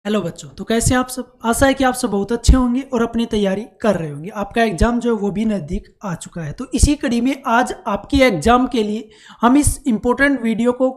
Hello बच्चों, तो कैसे आप सब। आशा है कि आप सब बहुत अच्छे होंगे और अपनी तैयारी कर रहे होंगे। आपका एग्जाम जो है वो भी नज़दीक आ चुका है। तो इसी कड़ी में आज आपकी एग्जाम के लिए हम इस इम्पोर्टेंट वीडियो को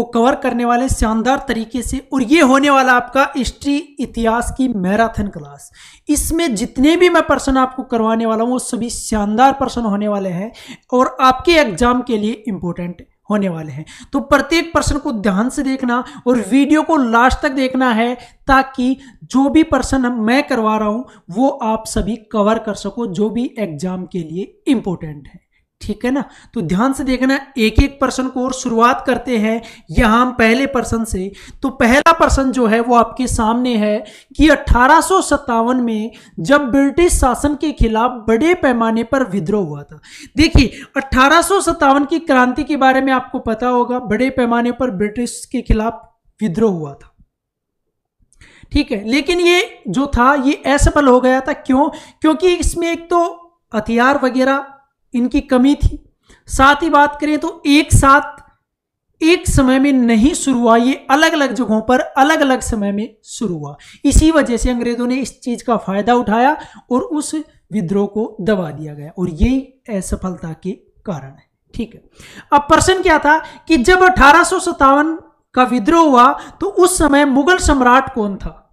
कवर करने वाले शानदार तरीके से, और ये होने वाला आपका हिस्ट्री इतिहास की मैराथन क्लास। इसमें जितने भी मैं प्रश्न आपको करवाने वाला हूँ वो सभी शानदार प्रश्न होने वाले हैं और आपके एग्जाम के लिए इम्पोर्टेंट होने वाले हैं। तो प्रत्येक प्रश्न को ध्यान से देखना और वीडियो को लास्ट तक देखना है, ताकि जो भी प्रश्न मैं करवा रहा हूं वो आप सभी कवर कर सको, जो भी एग्जाम के लिए इंपॉर्टेंट है। ठीक है ना। तो ध्यान से देखना एक एक प्रश्न को, और शुरुआत करते हैं यहां हम पहले प्रश्न से। तो पहला प्रश्न जो है वो आपके सामने है कि 1857 में जब ब्रिटिश शासन के खिलाफ बड़े पैमाने पर विद्रोह हुआ था। देखिए 1857 की क्रांति के बारे में आपको पता होगा, बड़े पैमाने पर ब्रिटिश के खिलाफ विद्रोह हुआ था। ठीक है, लेकिन ये जो था ये असफल हो गया था। क्यों? क्योंकि इसमें एक तो हथियार वगैरह इनकी कमी थी, साथ ही बात करें तो एक साथ एक समय में नहीं शुरू हुआ, ये अलग अलग जगहों पर अलग अलग समय में शुरू हुआ। इसी वजह से अंग्रेजों ने इस चीज का फायदा उठाया और उस विद्रोह को दबा दिया गया, और यही असफलता के कारण है। ठीक है, अब प्रश्न क्या था कि जब 1857 का विद्रोह हुआ तो उस समय मुगल सम्राट कौन था?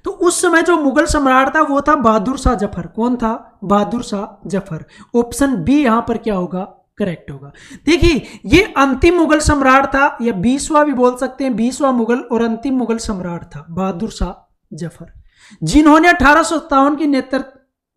तो उस समय जो मुगल सम्राट था वो था बहादुर शाह जफर। कौन था? बहादुर शाह जफर। ऑप्शन बी यहां पर क्या होगा? करेक्ट होगा। देखिए ये अंतिम मुगल सम्राट था, या 20वां भी बोल सकते हैं, 20वां मुगल और अंतिम मुगल सम्राट था बहादुर शाह जफर, जिन्होंने 1857 की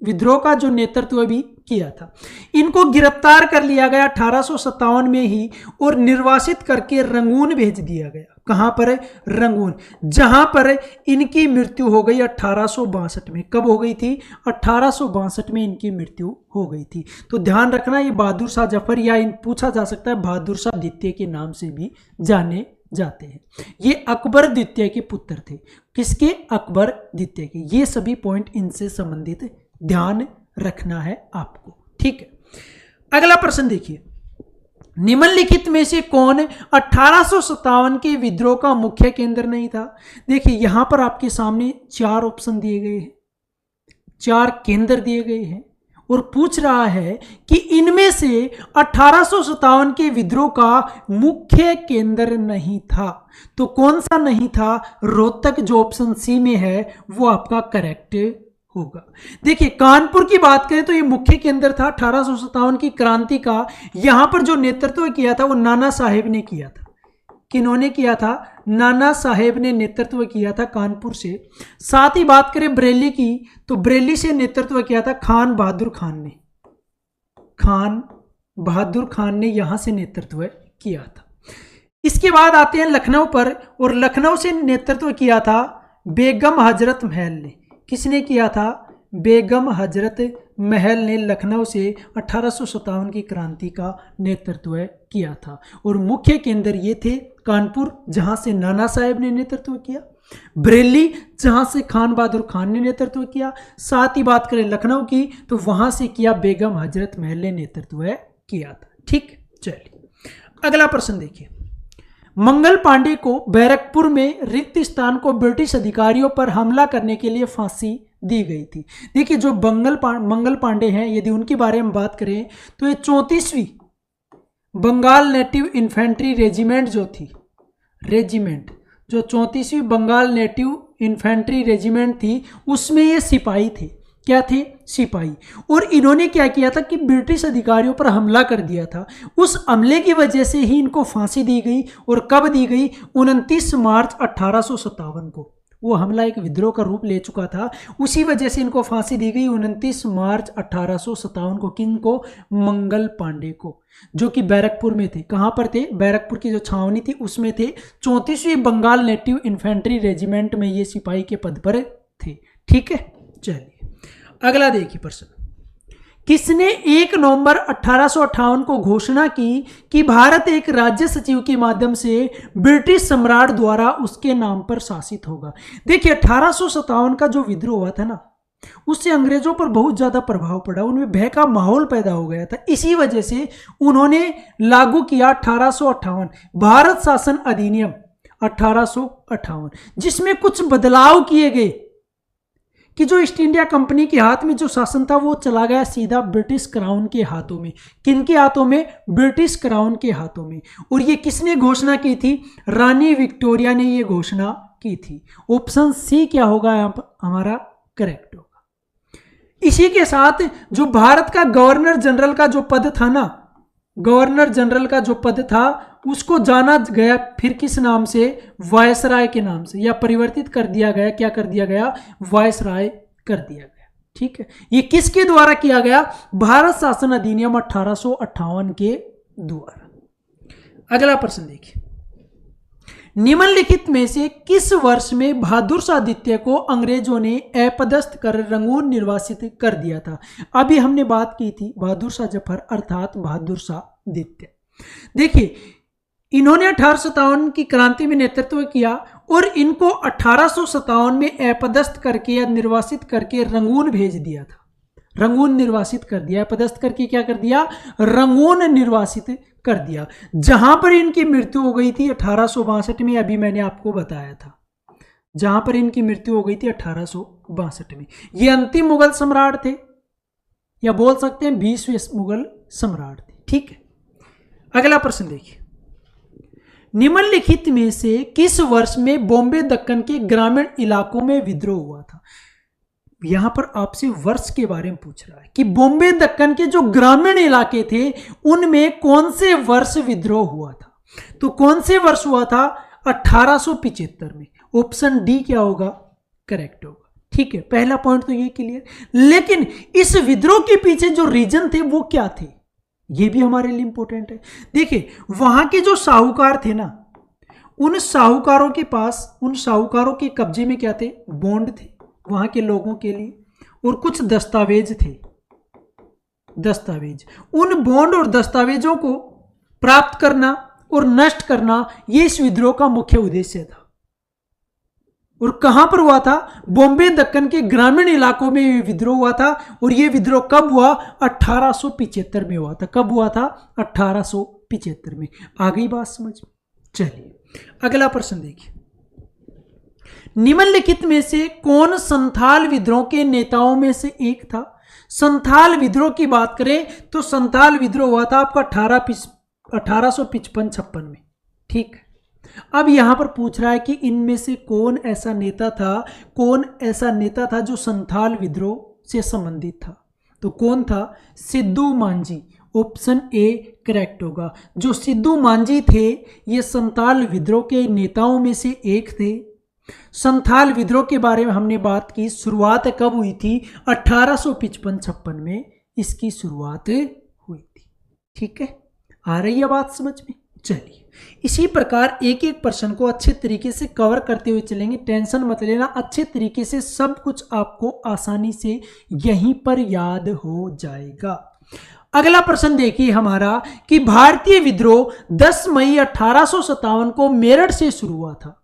विद्रोह का जो नेतृत्व भी किया था। इनको गिरफ्तार कर लिया गया 1857 में ही और निर्वासित करके रंगून भेज दिया गया। कहां पर? रंगून, जहां पर इनकी मृत्यु हो गई 1862 में। कब हो गई थी? 1862 में इनकी मृत्यु हो गई थी। तो ध्यान रखना, ये बहादुर शाह जफर, या पूछा जा सकता है बहादुर शाह द्वितीय के नाम से भी जाने जाते हैं। ये अकबर द्वितीय के पुत्र थे। किसके? अकबर द्वितीय के। ये सभी पॉइंट इनसे संबंधित ध्यान रखना है आपको। ठीक है, अगला प्रश्न देखिए, निम्नलिखित में से कौन 1857 के विद्रोह का मुख्य केंद्र नहीं था? देखिए यहां पर आपके सामने 4 ऑप्शन दिए गए हैं, 4 केंद्र दिए गए हैं, और पूछ रहा है कि इनमें से 1857 के विद्रोह का मुख्य केंद्र नहीं था। तो कौन सा नहीं था? रोहतक, जो ऑप्शन सी में है वो आपका करेक्ट होगा। देखिए कानपुर की बात करें तो ये मुख्य केंद्र था 1857 की क्रांति का। यहां पर जो नेतृत्व किया था वो नाना साहेब ने किया था। किन्होंने किया था? नाना साहेब ने नेतृत्व किया था कानपुर से। साथ ही बात करें बरेली की, तो बरेली से नेतृत्व किया था खान बहादुर खान ने। खान बहादुर खान ने यहां से नेतृत्व किया था। इसके बाद आते हैं लखनऊ पर, और लखनऊ से नेतृत्व किया था बेगम हजरत महल ने। किसने किया था? बेगम हजरत महल ने लखनऊ से 1857 की क्रांति का नेतृत्व किया था। और मुख्य केंद्र ये थे कानपुर, जहां से नाना साहेब ने नेतृत्व किया, बरेली जहां से खान बहादुर खान ने नेतृत्व किया, साथ ही बात करें लखनऊ की तो वहां से किया बेगम हजरत महल ने नेतृत्व किया था। ठीक, चलिए अगला प्रश्न देखिए, मंगल पांडे को बैरकपुर में रिक्त स्थान को ब्रिटिश अधिकारियों पर हमला करने के लिए फांसी दी गई थी। देखिए जो मंगल पांडे हैं, यदि उनके बारे में बात करें तो ये 34वीं बंगाल नेटिव इन्फेंट्री रेजिमेंट जो थी, रेजिमेंट जो 34वीं बंगाल नेटिव इन्फेंट्री रेजिमेंट थी, उसमें ये सिपाही थे। क्या थे? सिपाही। और इन्होंने क्या किया था कि ब्रिटिश अधिकारियों पर हमला कर दिया था। उस हमले की वजह से ही इनको फांसी दी गई। और कब दी गई? 29 मार्च 1857 को। वो हमला एक विद्रोह का रूप ले चुका था, उसी वजह से इनको फांसी दी गई 29 मार्च 1857 को। किन को? मंगल पांडे को, जो कि बैरकपुर में थे। कहां पर थे? बैरकपुर की जो छावनी थी उसमें थे। 34वीं बंगाल नेटिव इन्फेंट्री रेजिमेंट में ये सिपाही के पद पर थे। ठीक है, चलिए अगला देखिए प्रश्न, किसने 1 नवंबर 1858 को घोषणा की कि भारत एक राज्य सचिव के माध्यम से ब्रिटिश सम्राट द्वारा उसके नाम पर शासित होगा? देखिए 1857 का जो विद्रोह हुआ था ना, उससे अंग्रेजों पर बहुत ज्यादा प्रभाव पड़ा, उनमें भय का माहौल पैदा हो गया था। इसी वजह से उन्होंने लागू किया 1858 भारत शासन अधिनियम 1858, जिसमें कुछ बदलाव किए गए कि जो ईस्ट इंडिया कंपनी के हाथ में जो शासन था वो चला गया सीधा ब्रिटिश क्राउन के हाथों में। किनके हाथों में? ब्रिटिश क्राउन के हाथों में। और ये किसने घोषणा की थी? रानी विक्टोरिया ने ये घोषणा की थी। ऑप्शन सी क्या होगा यहाँ पर हमारा करेक्ट होगा। इसी के साथ जो भारत का गवर्नर जनरल का जो पद था ना, गवर्नर जनरल का जो पद था उसको जाना गया फिर किस नाम से? वायसराय के नाम से, या परिवर्तित कर दिया गया। क्या कर दिया गया? वायसराय कर दिया गया। ठीक है, ये किसके द्वारा किया गया? भारत शासन अधिनियम 1858 के द्वारा। अगला प्रश्न देखिए, निम्नलिखित में से किस वर्ष में बहादुर शाह द्वितीय को अंग्रेजों ने अपदस्थ कर रंगून निर्वासित कर दिया था? अभी हमने बात की थी बहादुर शाह जफर अर्थात बहादुर शाह द्वितीय। देखिए, इन्होंने 1857 की क्रांति में नेतृत्व किया और इनको 1857 में अपदस्थ करके या निर्वासित करके रंगून भेज दिया था। रंगून निर्वासित कर दिया, अपदस्थ करके क्या कर दिया? रंगून निर्वासित कर दिया, जहां पर इनकी मृत्यु हो गई थी 1862 में। अभी मैंने आपको बताया था जहां पर इनकी मृत्यु हो गई थी 1862 में। ये अंतिम मुगल सम्राट थे, या बोल सकते हैं 20वें मुगल सम्राट थे। ठीक है, अगला प्रश्न देखिए, निम्नलिखित में से किस वर्ष में बॉम्बे दक्कन के ग्रामीण इलाकों में विद्रोह हुआ था? यहां पर आपसे वर्ष के बारे में पूछ रहा है कि बॉम्बे दक्कन के जो ग्रामीण इलाके थे उनमें कौन से वर्ष विद्रोह हुआ था। तो कौन से वर्ष हुआ था? 1875 में। ऑप्शन डी क्या होगा? करेक्ट होगा। ठीक है, पहला पॉइंट तो ये क्लियर। लेकिन इस विद्रोह के पीछे जो रीजन थे वो क्या थे, ये भी हमारे लिए इंपॉर्टेंट है। देखिए, वहां के जो साहूकार थे ना, उन साहूकारों के पास, उन साहूकारों के कब्जे में क्या थे? बॉन्ड थे वहां के लोगों के लिए, और कुछ दस्तावेज थे। दस्तावेज, उन बॉन्ड और दस्तावेजों को प्राप्त करना और नष्ट करना, यह इस विद्रोह का मुख्य उद्देश्य था। और कहां पर हुआ था? बॉम्बे दक्कन के ग्रामीण इलाकों में यह विद्रोह हुआ था। और यह विद्रोह कब हुआ? 1875 में हुआ था। कब हुआ था? 1875 में। आ गई बात समझ में? चलिए अगला प्रश्न देखिए, निम्नलिखित में से कौन संथाल विद्रोह के नेताओं में से एक था? संथाल विद्रोह की बात करें तो संथाल विद्रोह हुआ था आपका 1855-56 में। ठीक, अब यहां पर पूछ रहा है कि इनमें से कौन ऐसा नेता था, कौन ऐसा नेता था जो संथाल विद्रोह से संबंधित था? तो कौन था? Sidhu Manjhi. Option A correct होगा। जो सिद्धू मांझी थे ये संथाल विद्रोह के नेताओं में से एक थे। संथाल विद्रोह के बारे में हमने बात की, शुरुआत कब हुई थी? 1855-56 में इसकी शुरुआत हुई थी। ठीक है, आ रही है बात समझ में? चलिए, इसी प्रकार एक एक प्रश्न को अच्छे तरीके से कवर करते हुए चलेंगे। टेंशन मत लेना, अच्छे तरीके से सब कुछ आपको आसानी से यहीं पर याद हो जाएगा। अगला प्रश्न देखिए हमारा कि भारतीय विद्रोह 10 मई 1857 को मेरठ से शुरू हुआ था।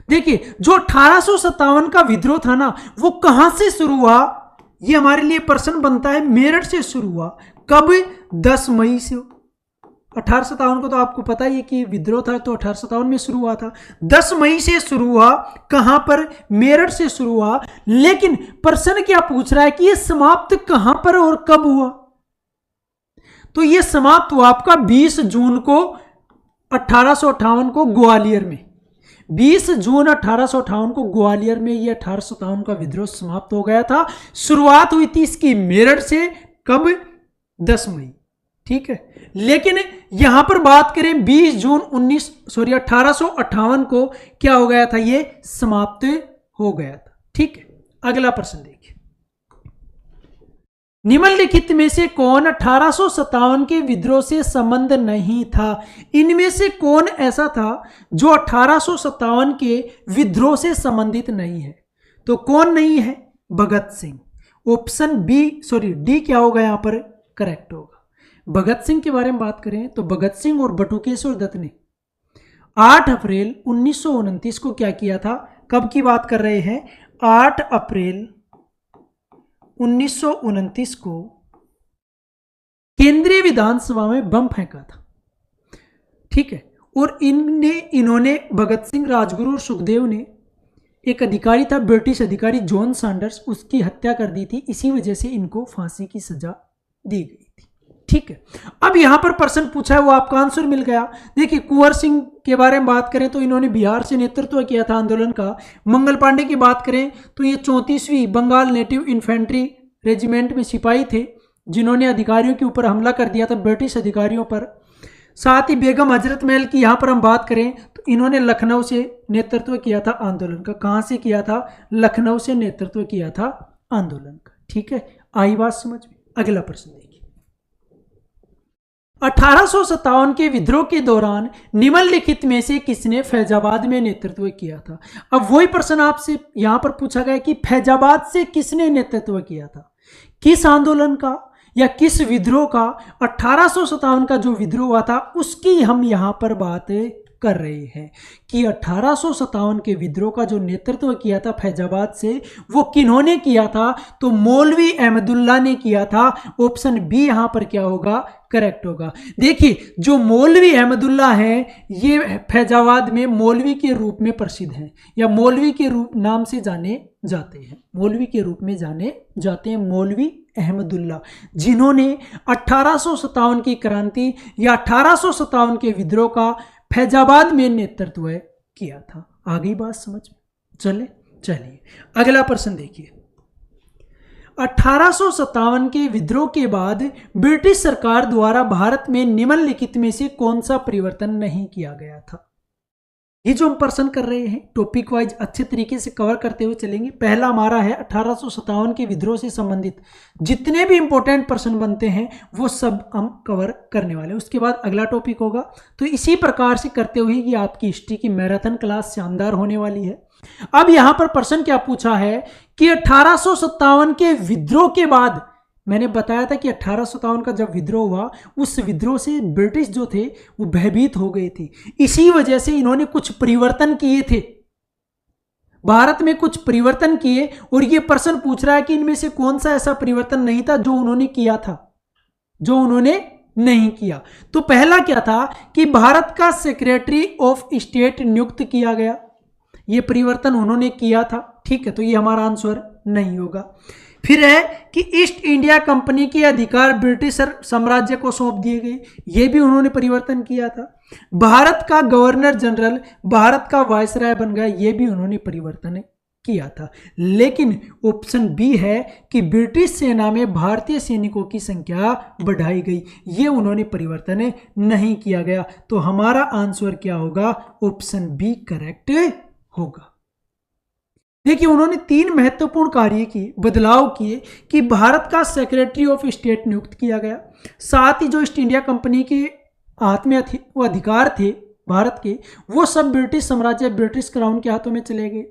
देखिए, जो 1857 का विद्रोह था ना, वो कहां से शुरू हुआ? ये हमारे लिए प्रश्न बनता है। मेरठ से शुरू हुआ। कब? 10 मई से। 1857 को तो आपको पता ही है कि विद्रोह था, तो 1857 में शुरू हुआ था। 10 मई से शुरू हुआ। कहां पर? मेरठ से शुरू हुआ। लेकिन प्रश्न क्या पूछ रहा है कि ये समाप्त कहां पर और कब हुआ? तो ये समाप्त हुआ आपका 20 जून को 1858 को ग्वालियर में। 20 जून 1858 को ग्वालियर में ये 1857 का विद्रोह समाप्त हो गया था। शुरुआत हुई थी इसकी मेरठ से। कब? 10 मई। ठीक है, लेकिन यहां पर बात करें 20 जून 1858 को क्या हो गया था? ये समाप्त हो गया था। ठीक है, अगला प्रश्न देखिए, निम्नलिखित में से कौन 1857 के विद्रोह से संबंध नहीं था? इनमें से कौन ऐसा था जो 1857 के विद्रोह से संबंधित नहीं है? तो कौन नहीं है? भगत सिंह। ऑप्शन डी क्या होगा यहां पर? करेक्ट होगा। भगत सिंह के बारे में बात करें तो भगत सिंह और बटुकेश्वर दत्त ने 8 अप्रैल 1929 को क्या किया था? कब की बात कर रहे हैं? 8 अप्रैल 1929 को केंद्रीय विधानसभा में बम फेंका था। ठीक है, और इन्होंने भगत सिंह, राजगुरु और सुखदेव ने, एक अधिकारी था ब्रिटिश अधिकारी जॉन सैंडर्स, उसकी हत्या कर दी थी। इसी वजह से इनको फांसी की सजा दी गई थी। ठीक है, अब यहां पर प्रश्न पूछा है, वो आपका आंसर मिल गया। देखिए, कुंवर सिंह के बारे में बात करें तो इन्होंने बिहार से नेतृत्व किया था आंदोलन का। मंगल पांडे की बात करें तो ये 34वीं बंगाल नेटिव इन्फेंट्री रेजिमेंट में सिपाही थे, जिन्होंने अधिकारियों के ऊपर हमला कर दिया था, ब्रिटिश अधिकारियों पर। साथ ही बेगम हजरत महल की यहां पर हम बात करें तो इन्होंने लखनऊ से नेतृत्व किया था आंदोलन का। कहां से किया था? लखनऊ से नेतृत्व किया था आंदोलन का। ठीक है, आई बात समझ में? अगला प्रश्न देखिए, 1857 के विद्रोह के दौरान निम्नलिखित में से किसने फैजाबाद में नेतृत्व किया था? अब वही प्रश्न आपसे यहां पर पूछा गया कि फैजाबाद से किसने नेतृत्व किया था, किस आंदोलन का या किस विद्रोह का? 1857 का जो विद्रोह हुआ था उसकी हम यहां पर बात कर रहे हैं कि 1857 के विद्रोह का जो नेतृत्व किया था फैजाबाद से, वो किन्होंने किया था? तो मौलवी अहमदुल्ला ने किया था। ऑप्शन बी यहां पर क्या होगा? करेक्ट होगा। देखिए, जो मौलवी अहमदुल्ला है ये फैजाबाद में मौलवी के रूप में प्रसिद्ध हैं, या मौलवी के रूप नाम से जाने जाते हैं, मौलवी के रूप में जाने जाते हैं, मौलवी अहमदुल्ला, जिन्होंने 1857 की क्रांति या 1857 के विद्रोह का फैजाबाद में नेतृत्व किया था। आ गई बात समझ में? चलिए अगला प्रश्न देखिए, 1857 के विद्रोह के बाद ब्रिटिश सरकार द्वारा भारत में निम्नलिखित में से कौन सा परिवर्तन नहीं किया गया था? ये जो हम प्रश्न कर रहे हैं टॉपिक वाइज अच्छे तरीके से कवर करते हुए चलेंगे। पहला हमारा है 1857 के विद्रोह से संबंधित जितने भी इंपॉर्टेंट प्रश्न बनते हैं वो सब हम कवर करने वाले हैं। उसके बाद अगला टॉपिक होगा। तो इसी प्रकार से करते हुए ये आपकी हिस्ट्री की मैराथन क्लास शानदार होने वाली है। अब यहां पर प्रश्न क्या पूछा है कि 1857 के विद्रोह के बाद, मैंने बताया था कि 1857 का जब विद्रोह हुआ उस विद्रोह से ब्रिटिश जो थे वो भयभीत हो गए थे। इसी वजह से इन्होंने कुछ परिवर्तन किए थे, भारत में कुछ परिवर्तन किए, और ये प्रश्न पूछ रहा है कि इनमें से कौन सा ऐसा परिवर्तन नहीं था जो उन्होंने किया था, जो उन्होंने नहीं किया। तो पहला क्या था कि भारत का सेक्रेटरी ऑफ स्टेट नियुक्त किया गया, ये परिवर्तन उन्होंने किया था। ठीक है, तो ये हमारा आंसर नहीं होगा। फिर है कि ईस्ट इंडिया कंपनी के अधिकार ब्रिटिश साम्राज्य को सौंप दिए गए, ये भी उन्होंने परिवर्तन किया था। भारत का गवर्नर जनरल भारत का वायसराय बन गया, ये भी उन्होंने परिवर्तन किया था। लेकिन ऑप्शन बी है कि ब्रिटिश सेना में भारतीय सैनिकों की संख्या बढ़ाई गई, ये उन्होंने परिवर्तन नहीं किया गया। तो हमारा आंसर क्या होगा? ऑप्शन बी करेक्ट होगा। देखिए, उन्होंने 3 महत्वपूर्ण कार्य किए, बदलाव किए कि भारत का सेक्रेटरी ऑफ स्टेट नियुक्त किया गया, साथ ही जो ईस्ट इंडिया कंपनी के हाथ में वो अधिकार थे भारत के, वो सब ब्रिटिश साम्राज्य, ब्रिटिश क्राउन के हाथों में चले गए,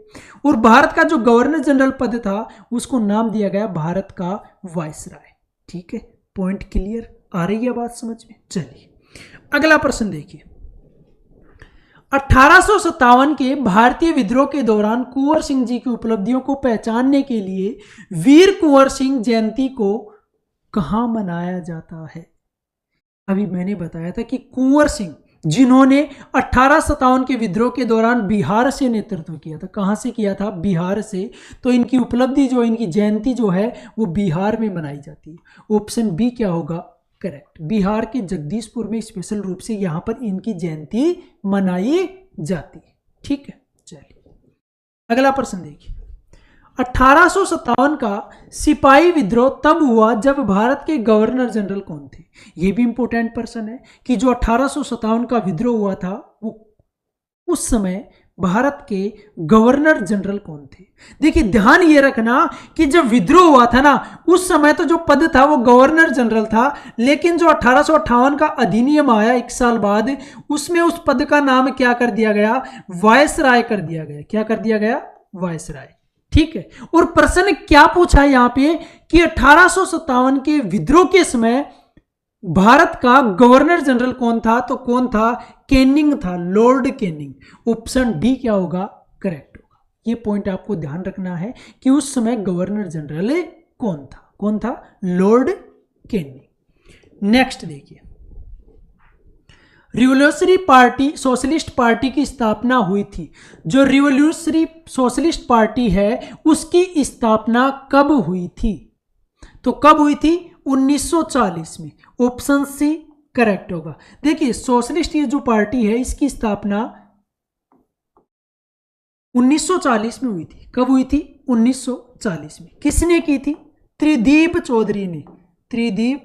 और भारत का जो गवर्नर जनरल पद था उसको नाम दिया गया भारत का वायसराय। ठीक है, पॉइंट क्लियर? आ रही है बात समझ में? चलिए अगला प्रश्न देखिए, 1857 के भारतीय विद्रोह के दौरान कुंवर सिंह जी की उपलब्धियों को पहचानने के लिए वीर कुंवर सिंह जयंती को कहां मनाया जाता है? अभी मैंने बताया था कि कुंवर सिंह जिन्होंने 1857 के विद्रोह के दौरान बिहार से नेतृत्व किया था, कहां से किया था? बिहार से। तो इनकी उपलब्धि जो, इनकी जयंती जो है वो बिहार में मनाई जाती है। ऑप्शन बी क्या होगा? करेक्ट, बिहार के जगदीशपुर में स्पेशल रूप से यहां पर इनकी जयंती मनाई जाती है। ठीक है, चलिए अगला प्रश्न देखिए, 1857 का सिपाही विद्रोह तब हुआ जब भारत के गवर्नर जनरल कौन थे? यह भी इंपॉर्टेंट प्रश्न है कि जो 1857 का विद्रोह हुआ था वो उस समय भारत के गवर्नर जनरल कौन थे? देखिए, ध्यान ये रखना कि जब विद्रोह हुआ था ना उस समय तो जो पद था वो गवर्नर जनरल था, लेकिन जो 1858 का अधिनियम आया 1 साल बाद, उसमें उस पद का नाम क्या कर दिया गया? वायसराय कर दिया गया। क्या कर दिया गया? वायसराय। ठीक है, और प्रश्न क्या पूछा है यहां पे कि 1857 के विद्रोह के समय भारत का गवर्नर जनरल कौन था? तो कौन था? कैनिंग था, लॉर्ड कैनिंग। ऑप्शन डी क्या होगा? करेक्ट होगा। ये पॉइंट आपको ध्यान रखना है कि उस समय गवर्नर जनरल कौन था? कौन था? Lord Canning. नेक्स्ट देखिए, रिवोल्यूशनरी पार्टी सोशलिस्ट पार्टी की स्थापना हुई थी। जो रिवोल्यूशनरी सोशलिस्ट पार्टी है उसकी स्थापना कब हुई थी? तो कब हुई थी? 1940 में। ऑप्शन सी करेक्ट होगा। देखिए सोशलिस्ट ये जो पार्टी है इसकी स्थापना 1940 में हुई थी। कब हुई थी? 1940 में। किसने की थी? त्रिदीप चौधरी ने। त्रिदीप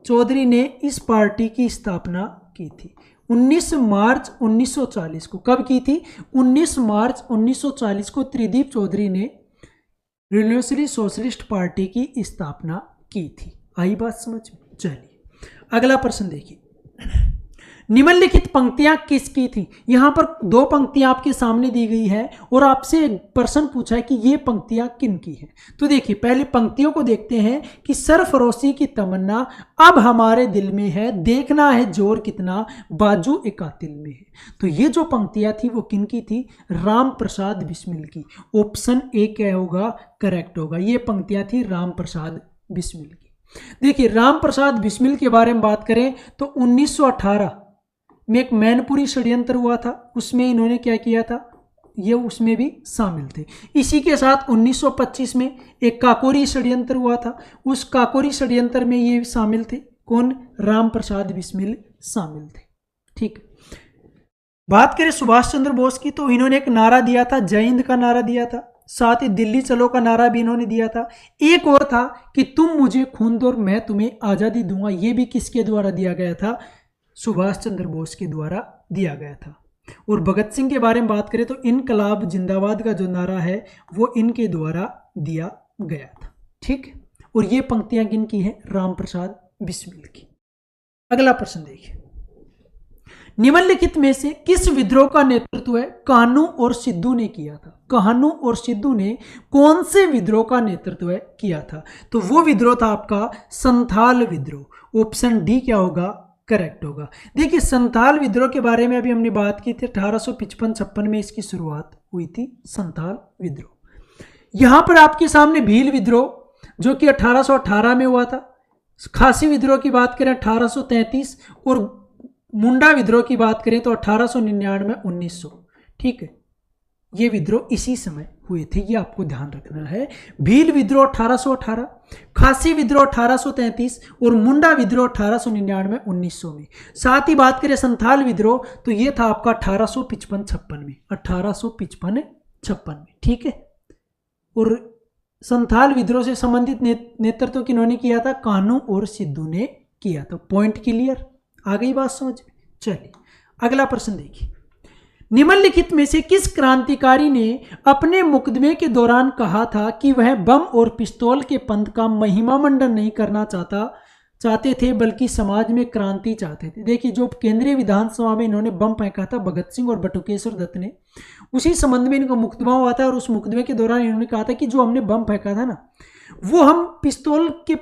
चौधरी ने इस पार्टी की स्थापना की थी 19 मार्च 1940 को। कब की थी? 19 मार्च 1940 को त्रिदीप चौधरी ने रिवोल्यूशनरी सोशलिस्ट पार्टी की स्थापना की थी। आई बात समझ में? चलिए अगला प्रश्न देखिए। निम्नलिखित पंक्तियां किसकी थी? यहां पर दो पंक्तियां आपके सामने दी गई है और आपसे एक प्रश्न पूछा है कि ये पंक्तियां किन की है। तो देखिए पहले पंक्तियों को देखते हैं कि सरफरोशी की तमन्ना अब हमारे दिल में है, देखना है जोर कितना बाजू एकातिल में है। तो ये जो पंक्तियां थी वो किन की थी? राम प्रसाद बिस्मिल की। ऑप्शन ए क्या होगा? करेक्ट होगा। ये पंक्तियां थी राम प्रसाद बिस्मिल की। देखिए राम प्रसाद बिस्मिल के बारे में बात करें तो 1918 में एक मैनपुरी षड्यंत्र हुआ था, उसमें इन्होंने क्या किया था? ये उसमें भी शामिल थे। इसी के साथ 1925 में एक काकोरी षड्यंत्र हुआ था, उस काकोरी षड्यंत्र में ये शामिल थे। कौन? राम प्रसाद बिस्मिल शामिल थे। ठीक। बात करें सुभाष चंद्र बोस की तो इन्होंने एक नारा दिया था, जय हिंद का नारा दिया था, साथ ही दिल्ली चलो का नारा भी इन्होंने दिया था। एक और था कि तुम मुझे खून दो और मैं तुम्हें आज़ादी दूंगा। ये भी किसके द्वारा दिया गया था? सुभाष चंद्र बोस के द्वारा दिया गया था। और भगत सिंह के बारे में बात करें तो इनकलाब जिंदाबाद का जो नारा है वो इनके द्वारा दिया गया था। ठीक। और ये पंक्तियां किनकी हैं? राम प्रसाद बिस्मिल की। अगला प्रश्न देखिए। निम्नलिखित में से किस विद्रोह का नेतृत्व है कान्हू और सिद्धू ने किया था? कान्हू और सिद्धू ने कौन से विद्रोह का नेतृत्व किया था? तो वो विद्रोह था आपका संथाल विद्रोह। ऑप्शन डी क्या होगा? करेक्ट होगा। देखिए संथाल विद्रोह के बारे में अभी हमने बात की थी, 1855-56 में इसकी शुरुआत हुई थी संथाल विद्रोह। यहां पर आपके सामने भील विद्रोह जो कि 1818 में हुआ था, खासी विद्रोह की बात करें 1833 और मुंडा विद्रोह की बात करें तो 1899-1900। ठीक है, ये विद्रोह इसी समय हुए थे, ये आपको ध्यान रखना है। भील विद्रोह 1818, खासी विद्रोह 1833 और मुंडा विद्रोह 1899-1900 में। साथ ही बात करें संथाल विद्रोह तो ये था आपका 1855-56 में, 1855-56 में। ठीक है। और संथाल विद्रोह से संबंधित नेतृत्व किन्होंने किया था? कान्हू और सिद्धू ने किया था। Point clear? आ गई बात समझ में? चलिए अगला प्रश्न देखिए। निम्नलिखित में से किस क्रांतिकारी ने अपने मुकदमे के दौरान कहा था कि वह बम और पिस्तौल के पंथ का महिमा मंडन नहीं करना चाहते थे बल्कि समाज में क्रांति चाहते थे? देखिए जो केंद्रीय विधानसभा में इन्होंने बम फेंका था भगत सिंह और बटुकेश्वर दत्त ने, उसी संबंध में इनका मुकदमा हुआ था और उस मुकदमे के दौरान इन्होंने कहा था कि जो हमने बम फेंका था ना वो हम पिस्तौल के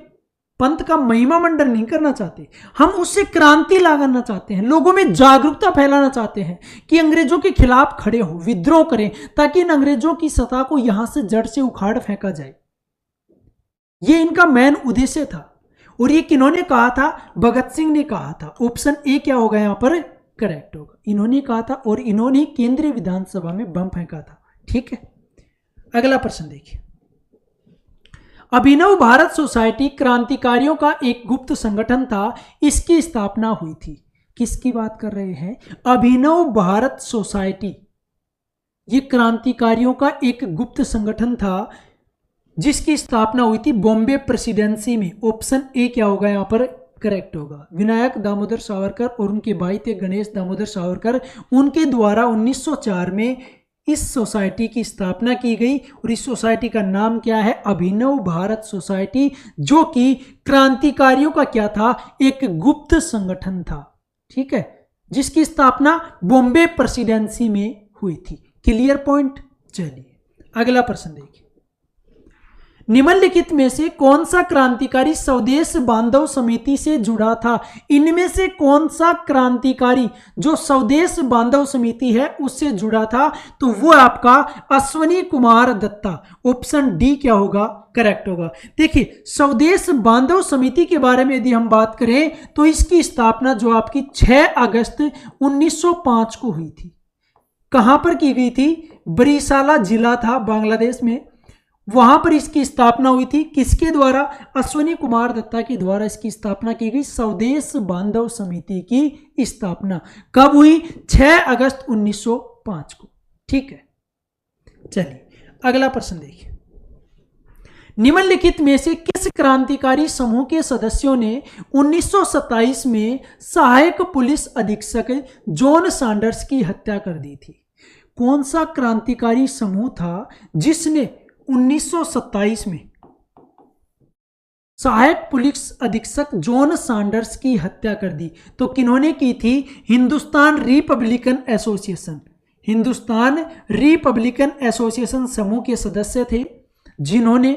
पंथ का महिमा मंडन नहीं करना चाहते, हम उससे क्रांति लाना चाहते हैं, लोगों में जागरूकता फैलाना चाहते हैं कि अंग्रेजों के खिलाफ खड़े हो, विद्रोह करें ताकि इन अंग्रेजों की सत्ता को यहां से जड़ से उखाड़ फेंका जाए। ये इनका मेन उद्देश्य था। और ये किन्होंने कहा था? भगत सिंह ने कहा था। ऑप्शन ए क्या होगा यहां पर? करेक्ट होगा। इन्होंने कहा था और इन्होंने केंद्रीय विधानसभा में बम फेंका था। ठीक है। अगला प्रश्न देखिए। अभिनव भारत सोसाइटी क्रांतिकारियों का एक गुप्त संगठन था, इसकी स्थापना हुई थी। किसकी बात कर रहे हैं? अभिनव भारत सोसाइटी। ये क्रांतिकारियों का एक गुप्त संगठन था जिसकी स्थापना हुई थी बॉम्बे प्रेसिडेंसी में। ऑप्शन ए क्या होगा यहां पर? करेक्ट होगा। विनायक दामोदर सावरकर और उनके भाई थे गणेश दामोदर सावरकर, उनके द्वारा 1904 में इस सोसाइटी की स्थापना की गई। और इस सोसाइटी का नाम क्या है? अभिनव भारत सोसाइटी, जो कि क्रांतिकारियों का क्या था? एक गुप्त संगठन था। ठीक है, जिसकी स्थापना बॉम्बे प्रेसिडेंसी में हुई थी। Clear point? चलिए अगला प्रश्न देखिए। निम्नलिखित में से कौन सा क्रांतिकारी स्वदेश बांधव समिति से जुड़ा था? इनमें से कौन सा क्रांतिकारी जो स्वदेश बांधव समिति है उससे जुड़ा था? तो वो आपका अश्वनी कुमार दत्ता। ऑप्शन डी क्या होगा? करेक्ट होगा। देखिए, स्वदेश बांधव समिति के बारे में यदि हम बात करें तो इसकी स्थापना जो आपकी 6 अगस्त 1905 को हुई थी। कहां पर की गई थी? बरिशाला जिला था बांग्लादेश में, वहां पर इसकी स्थापना हुई थी। किसके द्वारा? अश्वनी कुमार दत्ता के द्वारा इसकी स्थापना की गई। स्वदेश बांधव समिति की स्थापना कब हुई? 6 अगस्त 1905 को। ठीक है, चलिए अगला प्रश्न देखिए। निम्नलिखित में से किस क्रांतिकारी समूह के सदस्यों ने 1927 में सहायक पुलिस अधीक्षक जॉन सैंडर्स की हत्या कर दी थी? कौन सा क्रांतिकारी समूह था जिसने 1927 में सहायक पुलिस अधीक्षक जॉन सैंडर्स की हत्या कर दी? तो किन्होंने की थी? Hindustan Republican association. Hindustan Republican association समूह के सदस्य थे जिन्होंने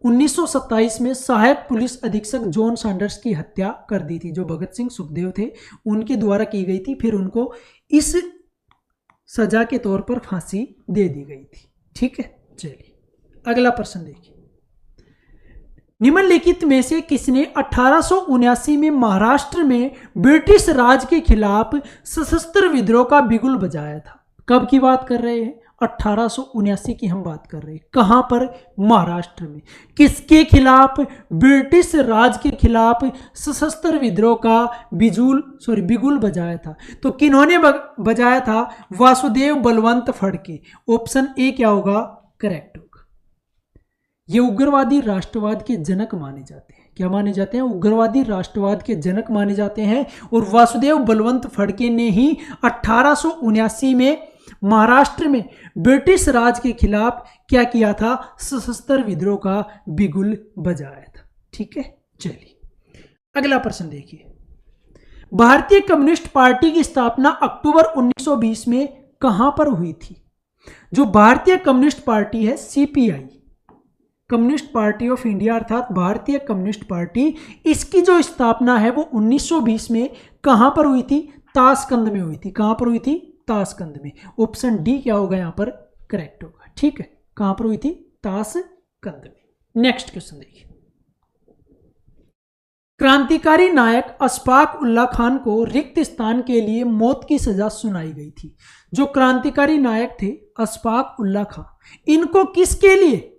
1927 में सहायक पुलिस अधीक्षक जॉन सैंडर्स की हत्या कर दी थी, जो भगत सिंह सुखदेव थे उनके द्वारा की गई थी। फिर उनको इस सजा के तौर पर फांसी दे दी गई थी। ठीक है, चलिए अगला प्रश्न देखिए। निम्नलिखित में से किसने 1879 में महाराष्ट्र में ब्रिटिश राज के खिलाफ सशस्त्र विद्रोह का बिगुल बजाया था? कब की बात कर रहे हैं? 1879 की हम बात कर रहे हैं। कहां पर? महाराष्ट्र में। किसके खिलाफ? ब्रिटिश राज के खिलाफ सशस्त्र विद्रोह का बिगुल बजाया था। तो किन्होंने बजाया था? वासुदेव बलवंत फड़के। ऑप्शन ए क्या होगा? करेक्ट होगा। ये उग्रवादी राष्ट्रवाद के जनक माने जाते हैं। क्या माने जाते हैं? उग्रवादी राष्ट्रवाद के जनक माने जाते हैं। और वासुदेव बलवंत फड़के ने ही 1879 में महाराष्ट्र में ब्रिटिश राज के खिलाफ क्या किया था? सशस्त्र विद्रोह का बिगुल बजाया था। ठीक है, चलिए अगला प्रश्न देखिए। भारतीय कम्युनिस्ट पार्टी की स्थापना अक्टूबर 1920 में कहां पर हुई थी? जो भारतीय कम्युनिस्ट पार्टी है, CPI, communist party of India अर्थात भारतीय कम्युनिस्ट पार्टी, इसकी जो स्थापना है वो 1920 में कहां पर हुई थी? ताशकंद में हुई थी। कहां पर हुई थी? ताशकंद में। ऑप्शन डी क्या होगा यहाँ पर? करेक्ट होगा। ठीक है, कहां पर हुई थी? ताशकंद में। नेक्स्ट क्वेश्चन देखिए। क्रांतिकारी नायक अशफाक उल्लाह खान को रिक्त स्थान के लिए मौत की सजा सुनाई गई थी। जो क्रांतिकारी नायक थे अशफाक उल्लाह खान, इनको किसके लिए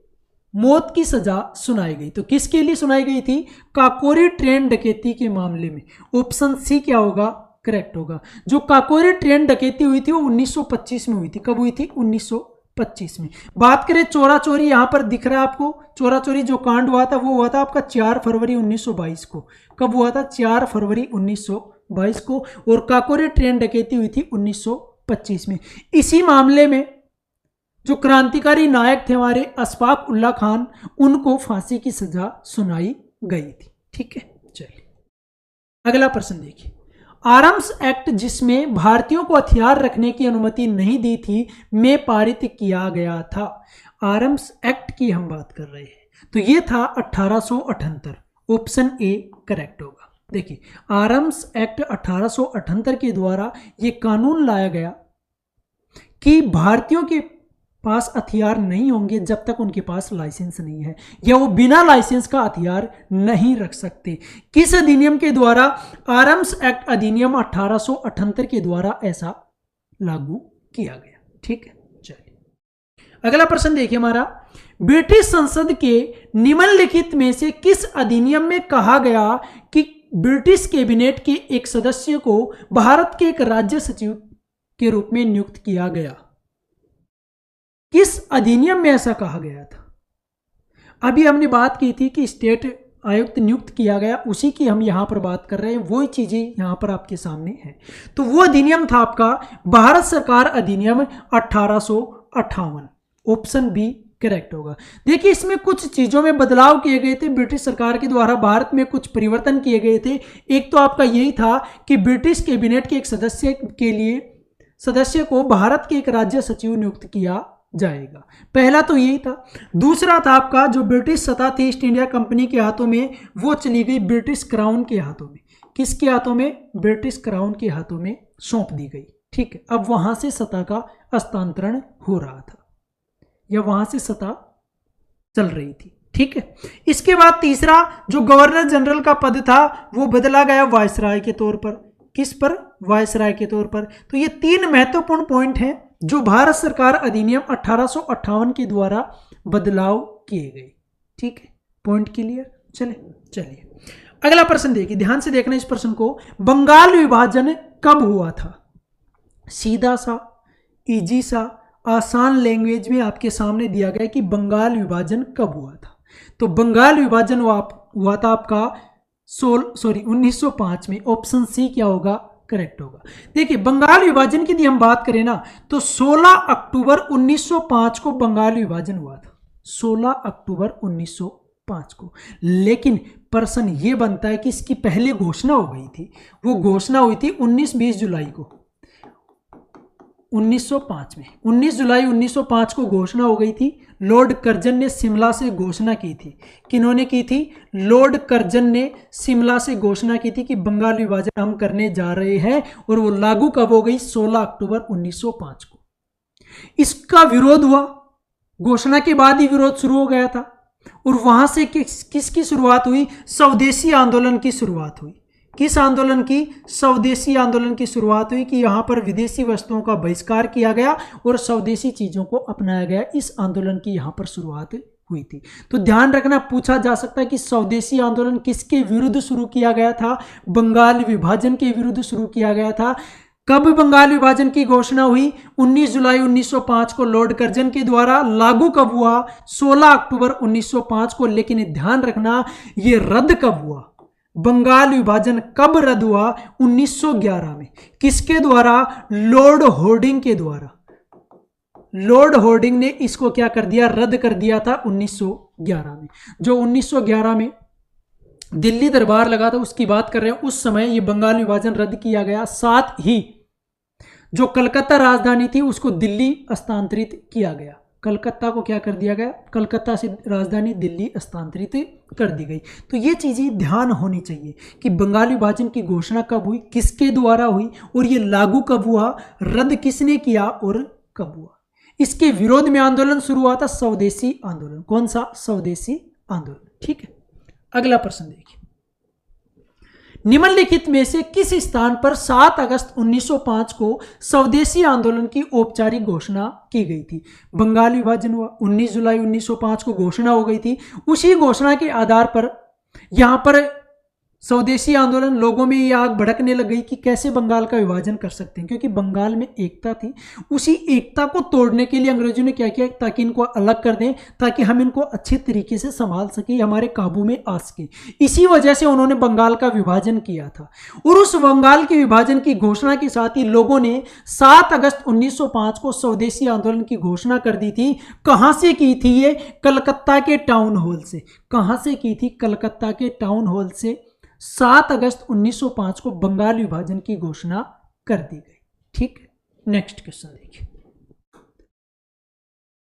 मौत की सजा सुनाई गई? तो किसके लिए सुनाई गई थी? काकोरी ट्रेन डकैती के मामले में। ऑप्शन सी क्या होगा? करेक्ट होगा। जो काकोरी ट्रेन डकैती हुई थी वो 1925 में हुई थी। कब हुई थी? 1925 में। बात करें चोरा चोरी, यहां पर दिख रहा है आपको चोरा चोरी जो कांड हुआ था वो हुआ था आपका 4 फरवरी 1922 को। कब हुआ था? 4 फरवरी 1922 को। और काकोरी ट्रेन डकैती हुई थी 1925 में। इसी मामले में जो क्रांतिकारी नायक थे हमारे अशफाक उल्लाह खान, उनको फांसी की सजा सुनाई गई थी। ठीक है, चलिए अगला प्रश्न देखिए। आर्म्स एक्ट, जिसमें भारतीयों को हथियार रखने की अनुमति नहीं दी थी, में पारित किया गया था। आर्म्स एक्ट की हम बात कर रहे हैं, तो ये था 1878। ऑप्शन ए करेक्ट होगा। देखिए, आर्म्स एक्ट 1878 के द्वारा ये कानून लाया गया कि भारतीयों के पास हथियार नहीं होंगे जब तक उनके पास लाइसेंस नहीं है, या वो बिना लाइसेंस का हथियार नहीं रख सकते। किस अधिनियम के द्वारा? आर्म्स एक्ट अधिनियम 1878 के द्वारा ऐसा लागू किया गया। ठीक है, चलिए अगला प्रश्न देखिए हमारा। ब्रिटिश संसद के निम्नलिखित में से किस अधिनियम में कहा गया कि ब्रिटिश कैबिनेट के एक सदस्य को भारत के एक राज्य सचिव के रूप में नियुक्त किया गया? किस अधिनियम में ऐसा कहा गया था? अभी हमने बात की थी कि स्टेट आयुक्त नियुक्त किया गया, उसी की हम यहां पर बात कर रहे हैं। वही चीजें यहां पर आपके सामने है। तो वो अधिनियम था आपका भारत सरकार अधिनियम 1858। ऑप्शन बी करेक्ट होगा। देखिए, इसमें कुछ चीजों में बदलाव किए गए थे ब्रिटिश सरकार के द्वारा, भारत में कुछ परिवर्तन किए गए थे। एक तो आपका यही था कि ब्रिटिश कैबिनेट के एक सदस्य को भारत के एक राज्य सचिव नियुक्त किया जाएगा। पहला तो यही था। दूसरा था आपका जो ब्रिटिश सत्ता थी ईस्ट इंडिया कंपनी के हाथों में, वो चली गई ब्रिटिश क्राउन के हाथों में। किसके हाथों में? ब्रिटिश क्राउन के हाथों में सौंप दी गई। ठीक है, अब वहां से सत्ता का हस्तांतरण हो रहा था या वहां से सत्ता चल रही थी। ठीक है, इसके बाद तीसरा जो गवर्नर जनरल का पद था वो बदला गया वायसराय के तौर पर। किस पर? वायसराय के तौर पर। तो ये तीन महत्वपूर्ण पॉइंट हैं जो भारत सरकार अधिनियम 1858 के द्वारा बदलाव किए गए। ठीक है, पॉइंट क्लियर? चलिए अगला प्रश्न देखिए, ध्यान से देखना इस प्रश्न को। बंगाल विभाजन कब हुआ था? सीधा सा, इजी सा, आसान लैंग्वेज में आपके सामने दिया गया कि बंगाल विभाजन कब हुआ था। तो बंगाल विभाजन हुआ था आपका 1905 में। ऑप्शन सी क्या होगा? करेक्ट होगा। देखिए, बंगाल विभाजन की यदि हम बात करें ना तो 16 अक्टूबर 1905 को बंगाल विभाजन हुआ था। 16 अक्टूबर 1905 को। लेकिन प्रश्न ये बनता है कि इसकी पहले घोषणा हो गई थी। वो घोषणा हुई थी 19-20 जुलाई को 1905 में। 19 जुलाई 1905 को घोषणा हो गई थी। लॉर्ड कर्जन ने शिमला से घोषणा की थी। किन्होंने की थी? लॉर्ड कर्जन ने शिमला से घोषणा की थी कि बंगाल विभाजन हम करने जा रहे हैं, और वो लागू कब हो गई? 16 अक्टूबर 1905 को। इसका विरोध हुआ, घोषणा के बाद ही विरोध शुरू हो गया था। और वहां से किसकी शुरुआत हुई? स्वदेशी आंदोलन की शुरुआत हुई। किस आंदोलन की? स्वदेशी आंदोलन की शुरुआत हुई कि यहां पर विदेशी वस्तुओं का बहिष्कार किया गया और स्वदेशी चीजों को अपनाया गया। इस आंदोलन की यहां पर शुरुआत हुई थी। तो ध्यान रखना, पूछा जा सकता है कि स्वदेशी आंदोलन किसके विरुद्ध शुरू किया गया था? बंगाल विभाजन के विरुद्ध शुरू किया गया था। कब बंगाल विभाजन की घोषणा हुई? 19 जुलाई 1905 को लॉर्ड कर्जन के द्वारा। लागू कब हुआ? 16 अक्टूबर 1905 को। लेकिन ध्यान रखना, यह रद्द कब हुआ? बंगाल विभाजन कब रद्द हुआ? 1911 में। किसके द्वारा? लॉर्ड होर्डिंग के द्वारा। लॉर्ड होर्डिंग ने इसको क्या कर दिया? रद्द कर दिया था 1911 में। जो 1911 में दिल्ली दरबार लगा था उसकी बात कर रहे हैं। उस समय ये बंगाल विभाजन रद्द किया गया। साथ ही जो कलकत्ता राजधानी थी उसको दिल्ली हस्तांतरित किया गया। कलकत्ता को क्या कर दिया गया? कलकत्ता से राजधानी दिल्ली हस्तांतरित कर दी गई। तो ये चीजें ध्यान होनी चाहिए कि बंगाल विभाजन की घोषणा कब हुई, किसके द्वारा हुई, और ये लागू कब हुआ, रद्द किसने किया और कब हुआ। इसके विरोध में आंदोलन शुरू हुआ था स्वदेशी आंदोलन। कौन सा? स्वदेशी आंदोलन। ठीक है, अगला प्रश्न देखिए। निम्नलिखित में से किस स्थान पर 7 अगस्त 1905 को स्वदेशी आंदोलन की औपचारिक घोषणा की गई थी? बंगाल विभाजन हुआ, 19 जुलाई 1905 को घोषणा हो गई थी। उसी घोषणा के आधार पर यहां पर स्वदेशी आंदोलन, लोगों में ये आग भड़कने लग गई कि कैसे बंगाल का विभाजन कर सकते हैं, क्योंकि बंगाल में एकता थी। उसी एकता को तोड़ने के लिए अंग्रेजों ने क्या किया? ताकि इनको अलग कर दें, ताकि हम इनको अच्छे तरीके से संभाल सके, हमारे काबू में आ सके। इसी वजह से उन्होंने बंगाल का विभाजन किया था। और उस बंगाल के विभाजन की घोषणा के साथ ही लोगों ने 7 अगस्त 1905 को स्वदेशी आंदोलन की घोषणा कर दी थी। कहां से की थी ये? कलकत्ता के टाउन हॉल से। कहां से की थी? कलकत्ता के टाउन हॉल से 7 अगस्त 1905 को बंगाल विभाजन की घोषणा कर दी गई। ठीक, नेक्स्ट क्वेश्चन देखिए।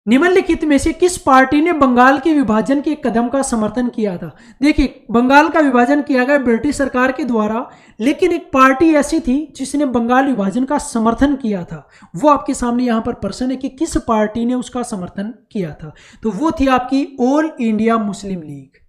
निम्नलिखित में से किस पार्टी ने बंगाल के विभाजन के कदम का समर्थन किया था? देखिए, बंगाल का विभाजन किया गया ब्रिटिश सरकार के द्वारा, लेकिन एक पार्टी ऐसी थी जिसने बंगाल विभाजन का समर्थन किया था। वो आपके सामने यहां पर प्रश्न है कि किस पार्टी ने उसका समर्थन किया था। तो वो थी आपकी All India Muslim League.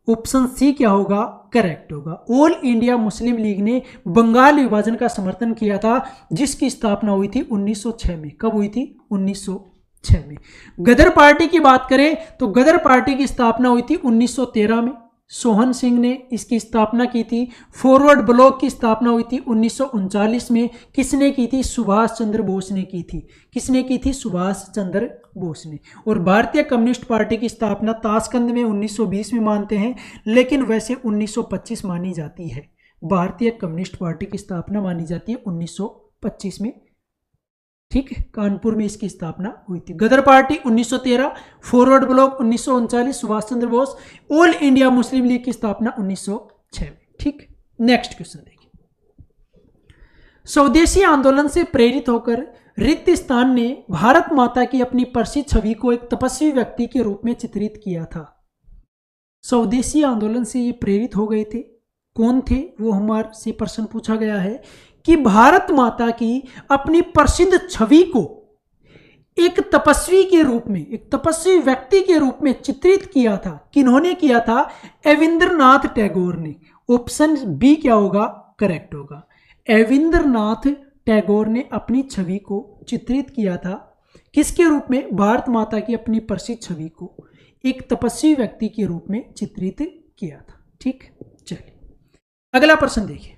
Option C क्या होगा? करेक्ट होगा। ऑल इंडिया मुस्लिम लीग ने बंगाल विभाजन का समर्थन किया था, जिसकी स्थापना हुई थी 1906 में। कब हुई थी? 1906 में। गदर पार्टी की बात करें तो गदर पार्टी की स्थापना हुई थी 1913 में। सोहन सिंह ने इसकी स्थापना की थी। फॉरवर्ड ब्लॉक की स्थापना हुई थी 1939 में। किसने की थी? सुभाष चंद्र बोस ने की थी। किसने की थी? सुभाष चंद्र बोस ने। और भारतीय कम्युनिस्ट पार्टी की स्थापना ताशकंद में 1920 में मानते हैं, लेकिन वैसे 1925 मानी जाती है। भारतीय कम्युनिस्ट पार्टी की स्थापना मानी जाती है 1925 में। ठीक है, कानपुर में इसकी स्थापना हुई थी। Ghadar Party 1913, Forward Bloc 1939, Subhash Chandra Bose. All India Muslim League की स्थापना 1906 में। ठीक, नेक्स्ट क्वेश्चन देखिए। स्वदेशी आंदोलन से प्रेरित होकर रिक्त स्थान ने भारत माता की अपनी प्रसिद्ध छवि को एक तपस्वी व्यक्ति के रूप में चित्रित किया था। स्वदेशी आंदोलन से ये प्रेरित हो गए थे। कौन थे वो हमारे से प्रश्न पूछा गया है कि भारत माता की अपनी प्रसिद्ध छवि को एक तपस्वी के रूप में, एक तपस्वी व्यक्ति के रूप में चित्रित किया था। किन्होंने किया था? रविंद्रनाथ टैगोर ने। ऑप्शन बी क्या होगा? करेक्ट होगा। रविंद्रनाथ टैगोर ने अपनी छवि को चित्रित किया था। किसके रूप में? भारत माता की अपनी प्रसिद्ध छवि को एक तपस्वी व्यक्ति के रूप में चित्रित किया था। ठीक, चलिए अगला प्रश्न देखिए।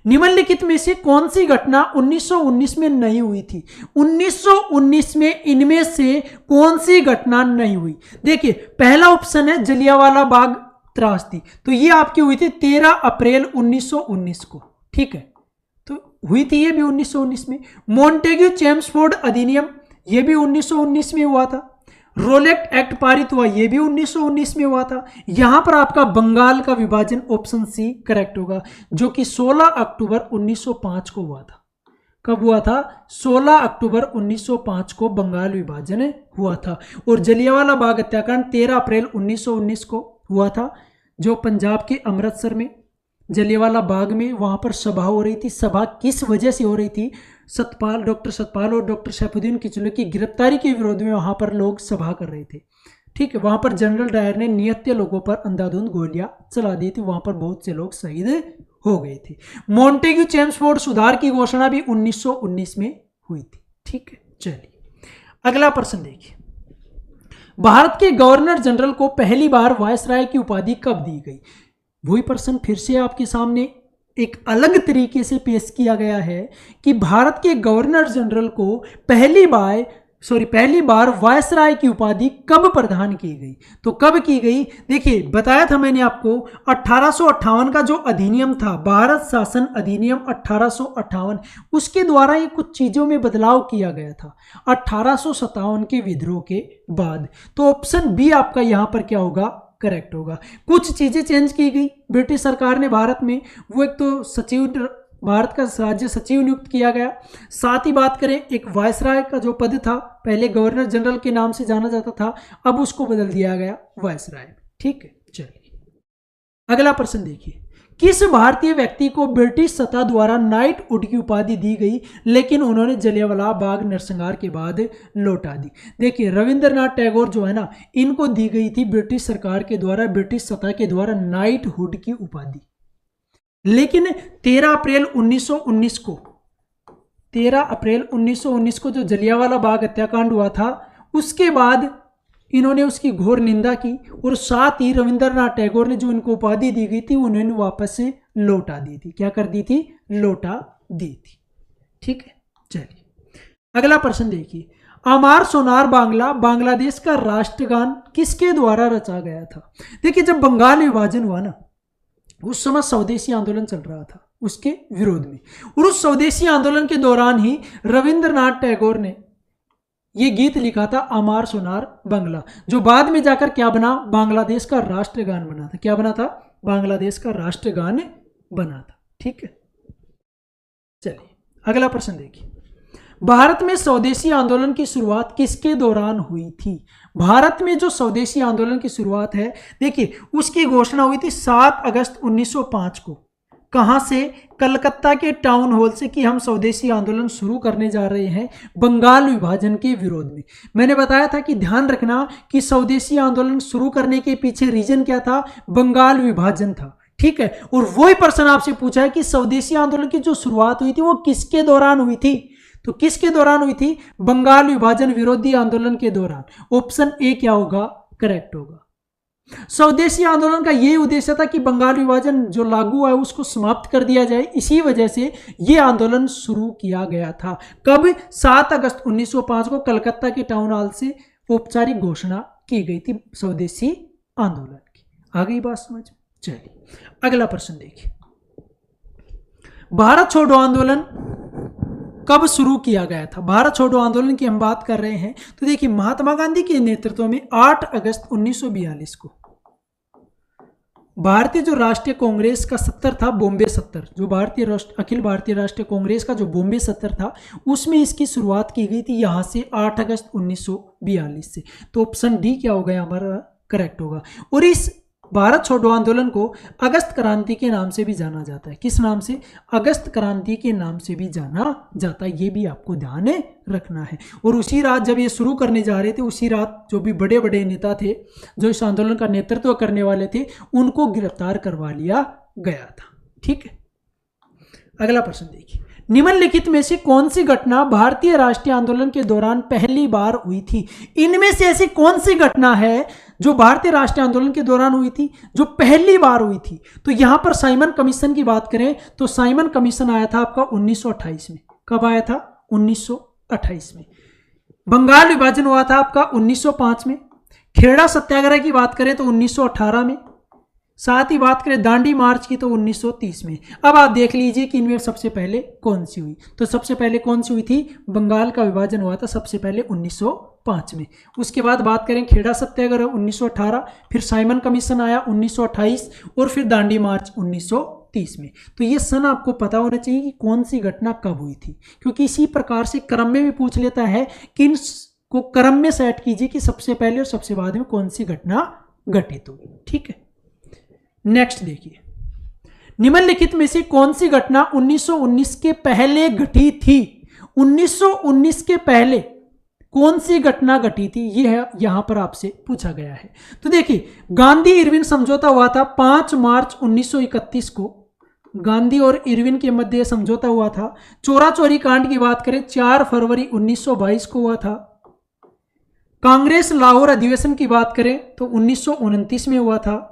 निम्नलिखित में से कौन सी घटना 1919 में नहीं हुई थी? 1919 में इनमें से कौन सी घटना नहीं हुई? देखिए पहला ऑप्शन है जलियांवाला बाग त्रासदी, तो ये आपकी हुई थी 13 अप्रैल 1919 को। ठीक है, तो हुई थी ये भी 1919 में। मॉन्टेग्यू चेम्सफोर्ड अधिनियम ये भी 1919 में हुआ था। रोलेट एक्ट पारित हुआ, ये भी 1919 में हुआ था। यहां पर आपका बंगाल का विभाजन ऑप्शन सी करेक्ट होगा, जो कि 16 अक्टूबर 1905 को हुआ था। कब हुआ था? 16 अक्टूबर 1905 को बंगाल विभाजन हुआ था। और जलियांवाला बाग हत्याकांड 13 अप्रैल 1919 को हुआ था, जो पंजाब के अमृतसर में जलियांवाला बाग में वहां पर सभा हो रही थी। सभा किस वजह से हो रही थी? सतपाल, डॉक्टर सतपाल और डॉक्टर सैफुद्दीन किचलू की गिरफ्तारी के विरोध में वहां पर लोग सभा कर रहे थे। ठीक है, वहां पर जनरल डायर ने निहत्थे लोगों पर अंधाधुंध गोलियां चला दी थी। वहां पर बहुत से लोग शहीद हो गए थे। मॉन्टेग्यू चेम्सफोर्ड सुधार की घोषणा भी 1919 में हुई थी। ठीक है, चलिए अगला प्रश्न देखिए। भारत के गवर्नर जनरल को पहली बार वायसराय की उपाधि कब दी गई? वही प्रश्न फिर से आपके सामने एक अलग तरीके से पेश किया गया है कि भारत के गवर्नर जनरल को पहली बार वायसराय की उपाधि कब प्रदान की गई? तो कब की गई? देखिए बताया था मैंने आपको 1858 का जो अधिनियम था, भारत शासन अधिनियम 1858, उसके द्वारा ये कुछ चीजों में बदलाव किया गया था 1857 के विद्रोह के बाद। तो ऑप्शन बी आपका यहां पर क्या होगा? करेक्ट होगा। कुछ चीजें चेंज की गई ब्रिटिश सरकार ने भारत में। वो एक तो सचिव, भारत का राज्य सचिव नियुक्त किया गया। साथ ही बात करें एक वायसराय का जो पद था, पहले गवर्नर जनरल के नाम से जाना जाता था, अब उसको बदल दिया गया वायसराय। ठीक है, चलिए अगला प्रश्न देखिए। किस भारतीय व्यक्ति को ब्रिटिश सत्ता द्वारा नाइटहुड की उपाधि दी गई, लेकिन उन्होंने जलियांवाला बाग नरसंहार के बाद लौटा दी? देखिए रविंद्रनाथ टैगोर जो है ना, इनको दी गई थी ब्रिटिश सरकार के द्वारा, ब्रिटिश सत्ता के द्वारा नाइटहुड की उपाधि। लेकिन 13 अप्रैल 1919 को जो जलियांवाला बाग हत्याकांड हुआ था, उसके बाद इन्होंने उसकी घोर निंदा की और साथ ही रविंद्रनाथ टैगोर ने जो इनको उपाधि दी गई थी उन्होंने वापस से लौटा दी थी। क्या कर दी थी? लौटा दी थी। ठीक है, चलिए अगला प्रश्न देखिए। अमार सोनार बांग्ला बांग्लादेश का राष्ट्रगान किसके द्वारा रचा गया था? देखिए जब बंगाल विभाजन हुआ ना, उस समय स्वदेशी आंदोलन चल रहा था उसके विरोध में, और उस स्वदेशी आंदोलन के दौरान ही रविंद्रनाथ टैगोर ने ये गीत लिखा था अमार सोनार बांग्ला, जो बाद में जाकर क्या बना? बांग्लादेश का राष्ट्रगान बना था। क्या बना था? बांग्लादेश का राष्ट्रगान बना था। ठीक है, चलिए अगला प्रश्न देखिए। भारत में स्वदेशी आंदोलन की शुरुआत किसके दौरान हुई थी? भारत में जो स्वदेशी आंदोलन की शुरुआत है, देखिए उसकी घोषणा हुई थी 7 अगस्त 1905 को। कहां से? कलकत्ता के टाउन हॉल से, कि हम स्वदेशी आंदोलन शुरू करने जा रहे हैं बंगाल विभाजन के विरोध में। मैंने बताया था कि ध्यान रखना कि स्वदेशी आंदोलन शुरू करने के पीछे रीजन क्या था? बंगाल विभाजन था। ठीक है, और वही प्रश्न आपसे पूछा है कि स्वदेशी आंदोलन की जो शुरुआत हुई थी वो किसके दौरान हुई थी? तो किसके दौरान हुई थी? बंगाल विभाजन विरोधी आंदोलन के दौरान। ऑप्शन ए क्या होगा? करेक्ट होगा। स्वदेशी आंदोलन का यही उद्देश्य था कि बंगाल विभाजन जो लागू है उसको समाप्त कर दिया जाए। इसी वजह से यह आंदोलन शुरू किया गया था। कब? 7 अगस्त 1905 को कलकत्ता के टाउन हॉल से औपचारिक घोषणा की गई थी स्वदेशी आंदोलन की। आ गई बात समझ? चलिए अगला प्रश्न देखिए। भारत छोड़ो आंदोलन कब शुरू किया गया था? भारत छोड़ो आंदोलन की हम बात कर रहे हैं तो देखिए महात्मा गांधी के नेतृत्व में 8 अगस्त 1942 को भारतीय जो राष्ट्रीय कांग्रेस का सत्तर था, बॉम्बे सत्तर, जो अखिल भारतीय राष्ट्रीय कांग्रेस का जो बॉम्बे सत्तर था, उसमें इसकी शुरुआत की गई थी यहाँ से 8 अगस्त 1942 से। तो ऑप्शन डी क्या हो गया हमारा, करेक्ट होगा। और इस भारत छोड़ो आंदोलन को अगस्त क्रांति के नाम से भी जाना जाता है। किस नाम से, अगस्त क्रांति के नाम से भी जाना जाता है, ये भी आपको ध्यान रखना है। और उसी रात जब ये शुरू करने जा रहे थे, उसी रात जो भी बड़े बड़े नेता थे जो इस आंदोलन का नेतृत्व करने वाले थे, उनको गिरफ्तार करवा लिया गया था। ठीक है, अगला प्रश्न देखिए, निम्नलिखित में से कौन सी घटना भारतीय राष्ट्रीय आंदोलन के दौरान पहली बार हुई थी? इनमें से ऐसी कौन सी घटना है जो भारतीय राष्ट्रीय आंदोलन के दौरान हुई थी, जो पहली बार हुई थी? तो यहां पर साइमन कमीशन की बात करें तो साइमन कमीशन आया था आपका 1928 में। कब आया था? 1928 में। बंगाल विभाजन हुआ था आपका 1905 में। खेड़ा सत्याग्रह की बात करें तो 1918 में। साथ ही बात करें दांडी मार्च की तो 1930 में। अब आप देख लीजिए कि इनमें सबसे पहले कौन सी हुई। तो सबसे पहले कौन सी हुई थी? बंगाल का विभाजन हुआ था सबसे पहले 1905 में। उसके बाद बात करें खेड़ा सत्याग्रह 1918, फिर साइमन कमीशन आया 1928 और फिर दांडी मार्च 1930 में। तो ये सन आपको पता होना चाहिए कि कौन सी घटना कब हुई थी, क्योंकि इसी प्रकार से क्रम में भी पूछ लेता है कि इनको क्रम में सेट कीजिए कि सबसे पहले और सबसे बाद में कौन सी घटना घटित हुई। ठीक है, नेक्स्ट देखिए, निम्नलिखित में से कौन सी घटना 1919 के पहले घटी थी? 1919 के पहले कौन सी घटना घटी थी, यह यहां पर आपसे पूछा गया है। तो देखिए, गांधी इरविन समझौता हुआ था 5 मार्च 1931 को। गांधी और इरविन के मध्य समझौता हुआ था। चोरा चोरी कांड की बात करें 4 फरवरी 1922 को हुआ था। कांग्रेस लाहौर अधिवेशन की बात करें तो 1929 में हुआ था।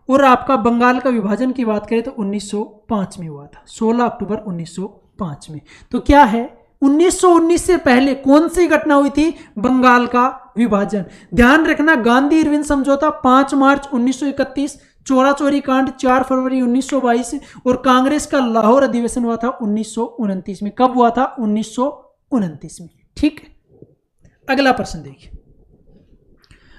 और आपका बंगाल का विभाजन की बात करें तो 1905 में हुआ था, 16 अक्टूबर 1905 में। तो क्या है, 1919 से पहले कौन सी घटना हुई थी? बंगाल का विभाजन। ध्यान रखना, गांधी इरविन समझौता 5 मार्च 1931, चोरा चोरी कांड 4 फरवरी 1922 और कांग्रेस का लाहौर अधिवेशन हुआ था 1929 में। कब हुआ था? 1929 में। ठीक है, अगला प्रश्न देखिए,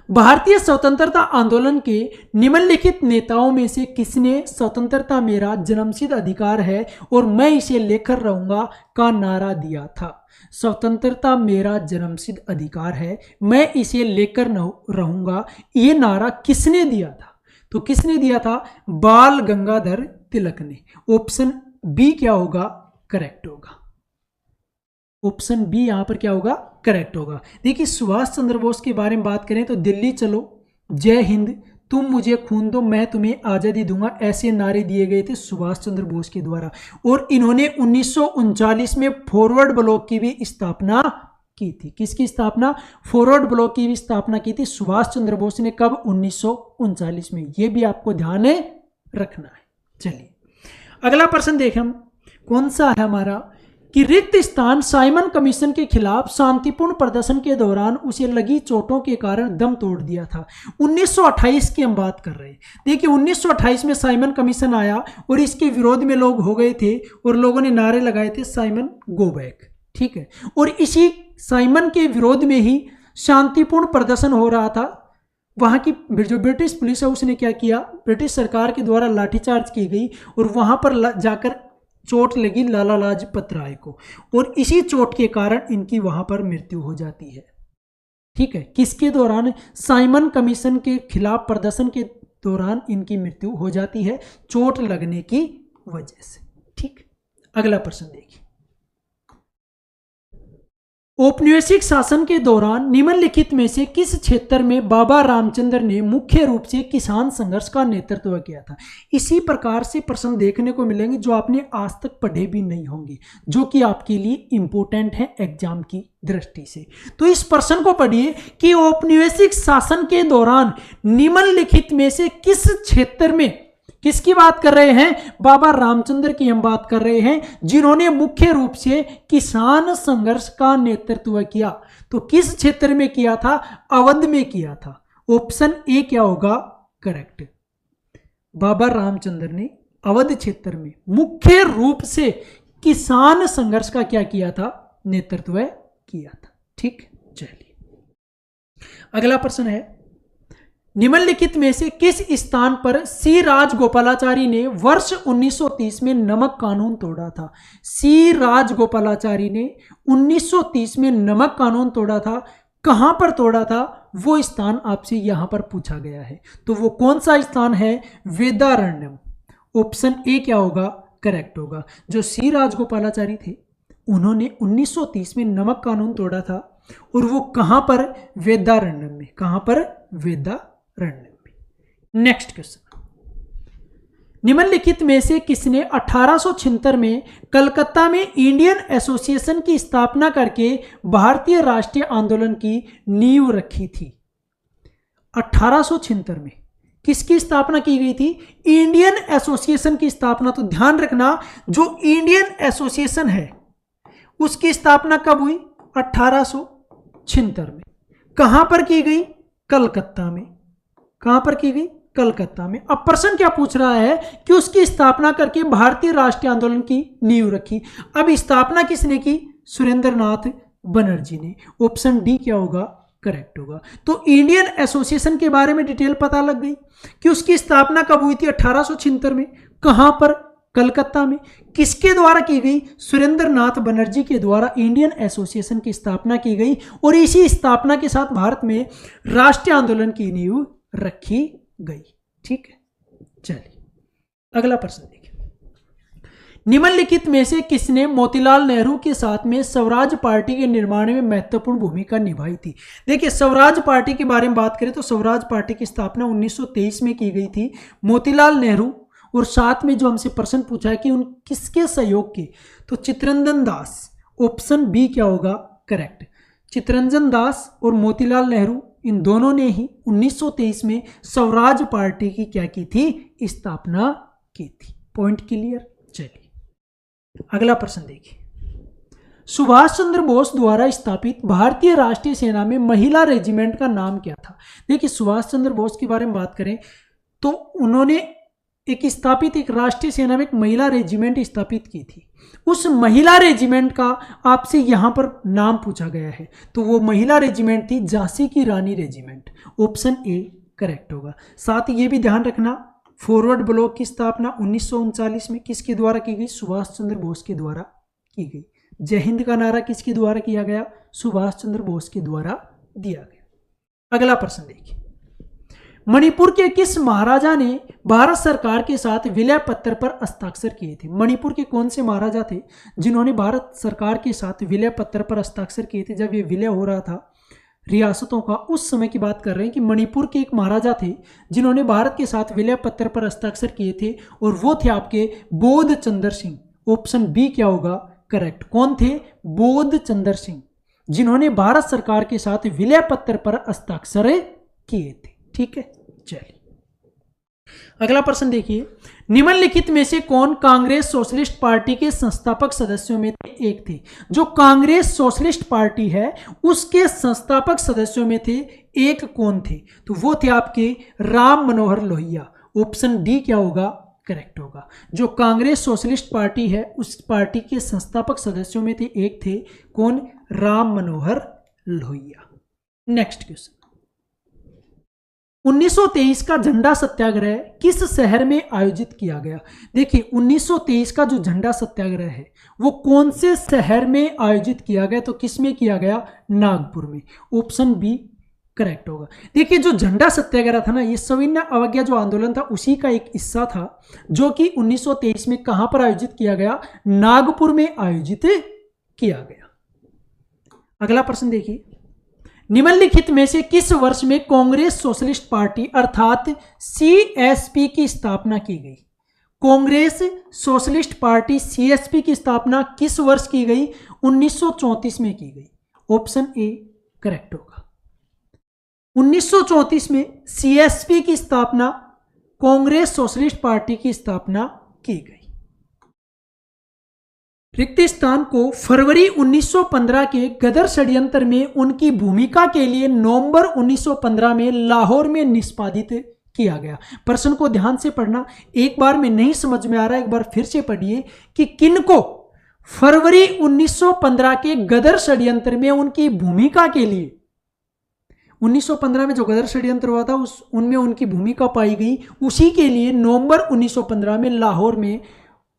भारतीय स्वतंत्रता आंदोलन के निम्नलिखित नेताओं में से किसने स्वतंत्रता मेरा जन्मसिद्ध अधिकार है और मैं इसे लेकर रहूंगा का नारा दिया था? स्वतंत्रता मेरा जन्मसिद्ध अधिकार है, मैं इसे लेकर रहूंगा, ये नारा किसने दिया था? तो किसने दिया था? बाल गंगाधर तिलक ने। ऑप्शन बी क्या होगा? करेक्ट होगा। ऑप्शन बी यहां पर क्या होगा? करेक्ट होगा। देखिए, सुभाष चंद्र बोस के बारे में बात करें तो दिल्ली चलो, जय हिंद, तुम मुझे खून दो मैं तुम्हें आज़ादी दूंगा, ऐसे नारे दिए गए थे सुभाष चंद्र बोस के द्वारा। और इन्होंने 1939 में फॉरवर्ड ब्लॉक की भी स्थापना की थी। किसकी स्थापना? फॉरवर्ड ब्लॉक की भी स्थापना की थी सुभाष चंद्र बोस ने। कब? 1939 में। यह भी आपको ध्यान रखना है। चलिए, अगला प्रश्न देखें हम, कौन सा है हमारा कि रिक्त स्थान साइमन कमीशन के खिलाफ शांतिपूर्ण प्रदर्शन के दौरान उसे लगी चोटों के कारण दम तोड़ दिया था। 1928 की हम बात कर रहे हैं। देखिए, 1928 में साइमन कमीशन आया और इसके विरोध में लोग हो गए थे और लोगों ने नारे लगाए थे साइमन गो बैक। ठीक है, और इसी साइमन के विरोध में ही शांतिपूर्ण प्रदर्शन हो रहा था। वहाँ की जो ब्रिटिश पुलिस है उसने क्या किया? ब्रिटिश सरकार के द्वारा लाठीचार्ज की गई और वहाँ पर जाकर चोट लगी लाला लाजपत राय को, और इसी चोट के कारण इनकी वहां पर मृत्यु हो जाती है। ठीक है, किसके दौरान? साइमन कमीशन के खिलाफ प्रदर्शन के दौरान इनकी मृत्यु हो जाती है, चोट लगने की वजह से। ठीक, अगला प्रश्न देखिए, औपनिवेशिक शासन के दौरान निम्नलिखित में से किस क्षेत्र में बाबा रामचंद्र ने मुख्य रूप से किसान संघर्ष का नेतृत्व किया था? इसी प्रकार से प्रश्न देखने को मिलेंगे जो आपने आज तक पढ़े भी नहीं होंगे, जो कि आपके लिए इंपॉर्टेंट है एग्जाम की दृष्टि से। तो इस प्रश्न को पढ़िए कि औपनिवेशिक शासन के दौरान निम्नलिखित में से किस क्षेत्र में, किसकी बात कर रहे हैं? बाबा रामचंद्र की हम बात कर रहे हैं, जिन्होंने मुख्य रूप से किसान संघर्ष का नेतृत्व किया। तो किस क्षेत्र में किया था? अवध में किया था। ऑप्शन ए क्या होगा? करेक्ट। बाबा रामचंद्र ने अवध क्षेत्र में मुख्य रूप से किसान संघर्ष का क्या किया था? नेतृत्व किया था। ठीक, चलिए, अगला प्रश्न है, निम्नलिखित में से किस स्थान पर सी राजगोपालाचारी ने वर्ष 1930 में नमक कानून तोड़ा था? सी राजगोपालाचारी ने 1930 में नमक कानून तोड़ा था। कहां पर तोड़ा था वो स्थान आपसे यहां पर पूछा गया है। तो वो कौन सा स्थान है? वेदारण्यम। ऑप्शन ए क्या होगा? करेक्ट होगा। जो सी राजगोपालाचारी थे उन्होंने 1930 में नमक कानून तोड़ा था और वो कहां पर? वेदारण्यम में। कहां पर? वेदारण्यम में। नेक्स्ट क्वेश्चन, निम्नलिखित में से किसने 1876 में कलकत्ता में इंडियन एसोसिएशन की स्थापना करके भारतीय राष्ट्रीय आंदोलन की नींव रखी थी? 1876 में किसकी स्थापना की गई थी? इंडियन एसोसिएशन की स्थापना। तो ध्यान रखना, जो इंडियन एसोसिएशन है उसकी स्थापना कब हुई? 1876 में। कहां पर की गई? कलकत्ता में। कहां पर की गई? कलकत्ता में। अब प्रश्न क्या पूछ रहा है कि उसकी स्थापना करके भारतीय राष्ट्रीय आंदोलन की नींव रखी। अब स्थापना किसने की? सुरेंद्रनाथ बनर्जी ने। ऑप्शन डी क्या होगा? करेक्ट होगा। तो इंडियन एसोसिएशन के बारे में डिटेल पता लग गई कि उसकी स्थापना कब हुई थी? 1876 में। कहां पर? कलकत्ता में। किसके द्वारा की गई? सुरेंद्रनाथ बनर्जी के द्वारा इंडियन एसोसिएशन की स्थापना की गई और इसी स्थापना के साथ भारत में राष्ट्रीय आंदोलन की नींव रखी गई। ठीक है, चलिए अगला प्रश्न देखिए। निम्नलिखित में से किसने मोतीलाल नेहरू के साथ में स्वराज पार्टी के निर्माण में महत्वपूर्ण भूमिका निभाई थी? देखिए, स्वराज पार्टी के बारे में बात करें तो स्वराज पार्टी की स्थापना 1923 में की गई थी। मोतीलाल नेहरू और साथ में जो हमसे प्रश्न पूछा है कि उन किसके सहयोग के, तो चित्तरंजन दास। ऑप्शन बी क्या होगा? करेक्ट। चित्तरंजन दास और मोतीलाल नेहरू इन दोनों ने ही 1923 में स्वराज पार्टी की क्या की थी? स्थापना की थी। Point clear. चलिए अगला प्रश्न देखिए। सुभाष चंद्र बोस द्वारा स्थापित भारतीय राष्ट्रीय सेना में महिला रेजिमेंट का नाम क्या था? देखिए, सुभाष चंद्र बोस के बारे में बात करें तो उन्होंने एक राष्ट्रीय सेना में एक महिला रेजिमेंट स्थापित की थी। उस महिला रेजिमेंट का आपसे यहां पर नाम पूछा गया है। तो वो महिला रेजिमेंट थी झांसी की रानी रेजिमेंट। ऑप्शन ए करेक्ट होगा। साथ ही ये भी ध्यान रखना, फॉरवर्ड ब्लॉक की स्थापना 1939 में किसके द्वारा की गई? सुभाष चंद्र बोस के द्वारा की गई। जय हिंद का नारा किसके द्वारा किया गया? सुभाष चंद्र बोस के द्वारा दिया गया। अगला प्रश्न देखिए। मणिपुर के किस महाराजा ने भारत सरकार के साथ विलय पत्र पर हस्ताक्षर किए थे? मणिपुर के कौन से महाराजा थे जिन्होंने भारत सरकार के साथ विलय पत्र पर हस्ताक्षर किए थे जब ये विलय हो रहा था रियासतों का? उस समय की बात कर रहे हैं कि मणिपुर के एक महाराजा थे जिन्होंने भारत के साथ विलय पत्र पर हस्ताक्षर किए थे और वो थे आपके बोध चंद्र सिंह। ऑप्शन बी क्या होगा? करेक्ट। कौन थे? बोध चंद्र सिंह, जिन्होंने भारत सरकार के साथ विलय पत्र पर हस्ताक्षर किए थे। ठीक है, चलिए अगला प्रश्न देखिए। निम्नलिखित में से कौन कांग्रेस सोशलिस्ट पार्टी के संस्थापक सदस्यों में एक थे? जो कांग्रेस सोशलिस्ट पार्टी है उसके संस्थापक सदस्यों में थे एक कौन थे? तो वो थे आपके राम मनोहर लोहिया। ऑप्शन डी क्या होगा? करेक्ट होगा। जो कांग्रेस सोशलिस्ट पार्टी है उस पार्टी के संस्थापक सदस्यों में थे एक थे कौन? राम मनोहर लोहिया। Next question. 1923 का झंडा सत्याग्रह किस शहर में आयोजित किया गया? देखिए, 1923 का जो झंडा सत्याग्रह है वो कौन से शहर में आयोजित किया गया? तो किस में किया गया? नागपुर में। ऑप्शन बी करेक्ट होगा। देखिए, जो झंडा सत्याग्रह था ना, ये सविनय अवज्ञा जो आंदोलन था उसी का एक हिस्सा था जो कि 1923 में कहां पर आयोजित किया गया? नागपुर में आयोजित किया गया। अगला प्रश्न देखिए। निम्नलिखित में से किस वर्ष में कांग्रेस सोशलिस्ट पार्टी अर्थात सीएसपी की स्थापना की गई? कांग्रेस सोशलिस्ट पार्टी सीएसपी की स्थापना किस वर्ष की गई? 1934 में की गई। ऑप्शन ए करेक्ट होगा। 1934 में सीएसपी की स्थापना, कांग्रेस सोशलिस्ट पार्टी की स्थापना की गई। रिक्त स्थान को फरवरी 1915 के गदर षड्यंत्र में उनकी भूमिका के लिए नवंबर 1915 में लाहौर में निष्पादित किया गया। प्रश्न को ध्यान से पढ़ना, एक बार में नहीं समझ में आ रहा है, एक बार फिर से पढ़िए कि किनको फरवरी 1915 के गदर षड्यंत्र में उनकी भूमिका के लिए 1915 में जो गदर षड्यंत्र हुआ था उनमें उनकी भूमिका पाई गई। उसी के लिए नवंबर 1915 में लाहौर में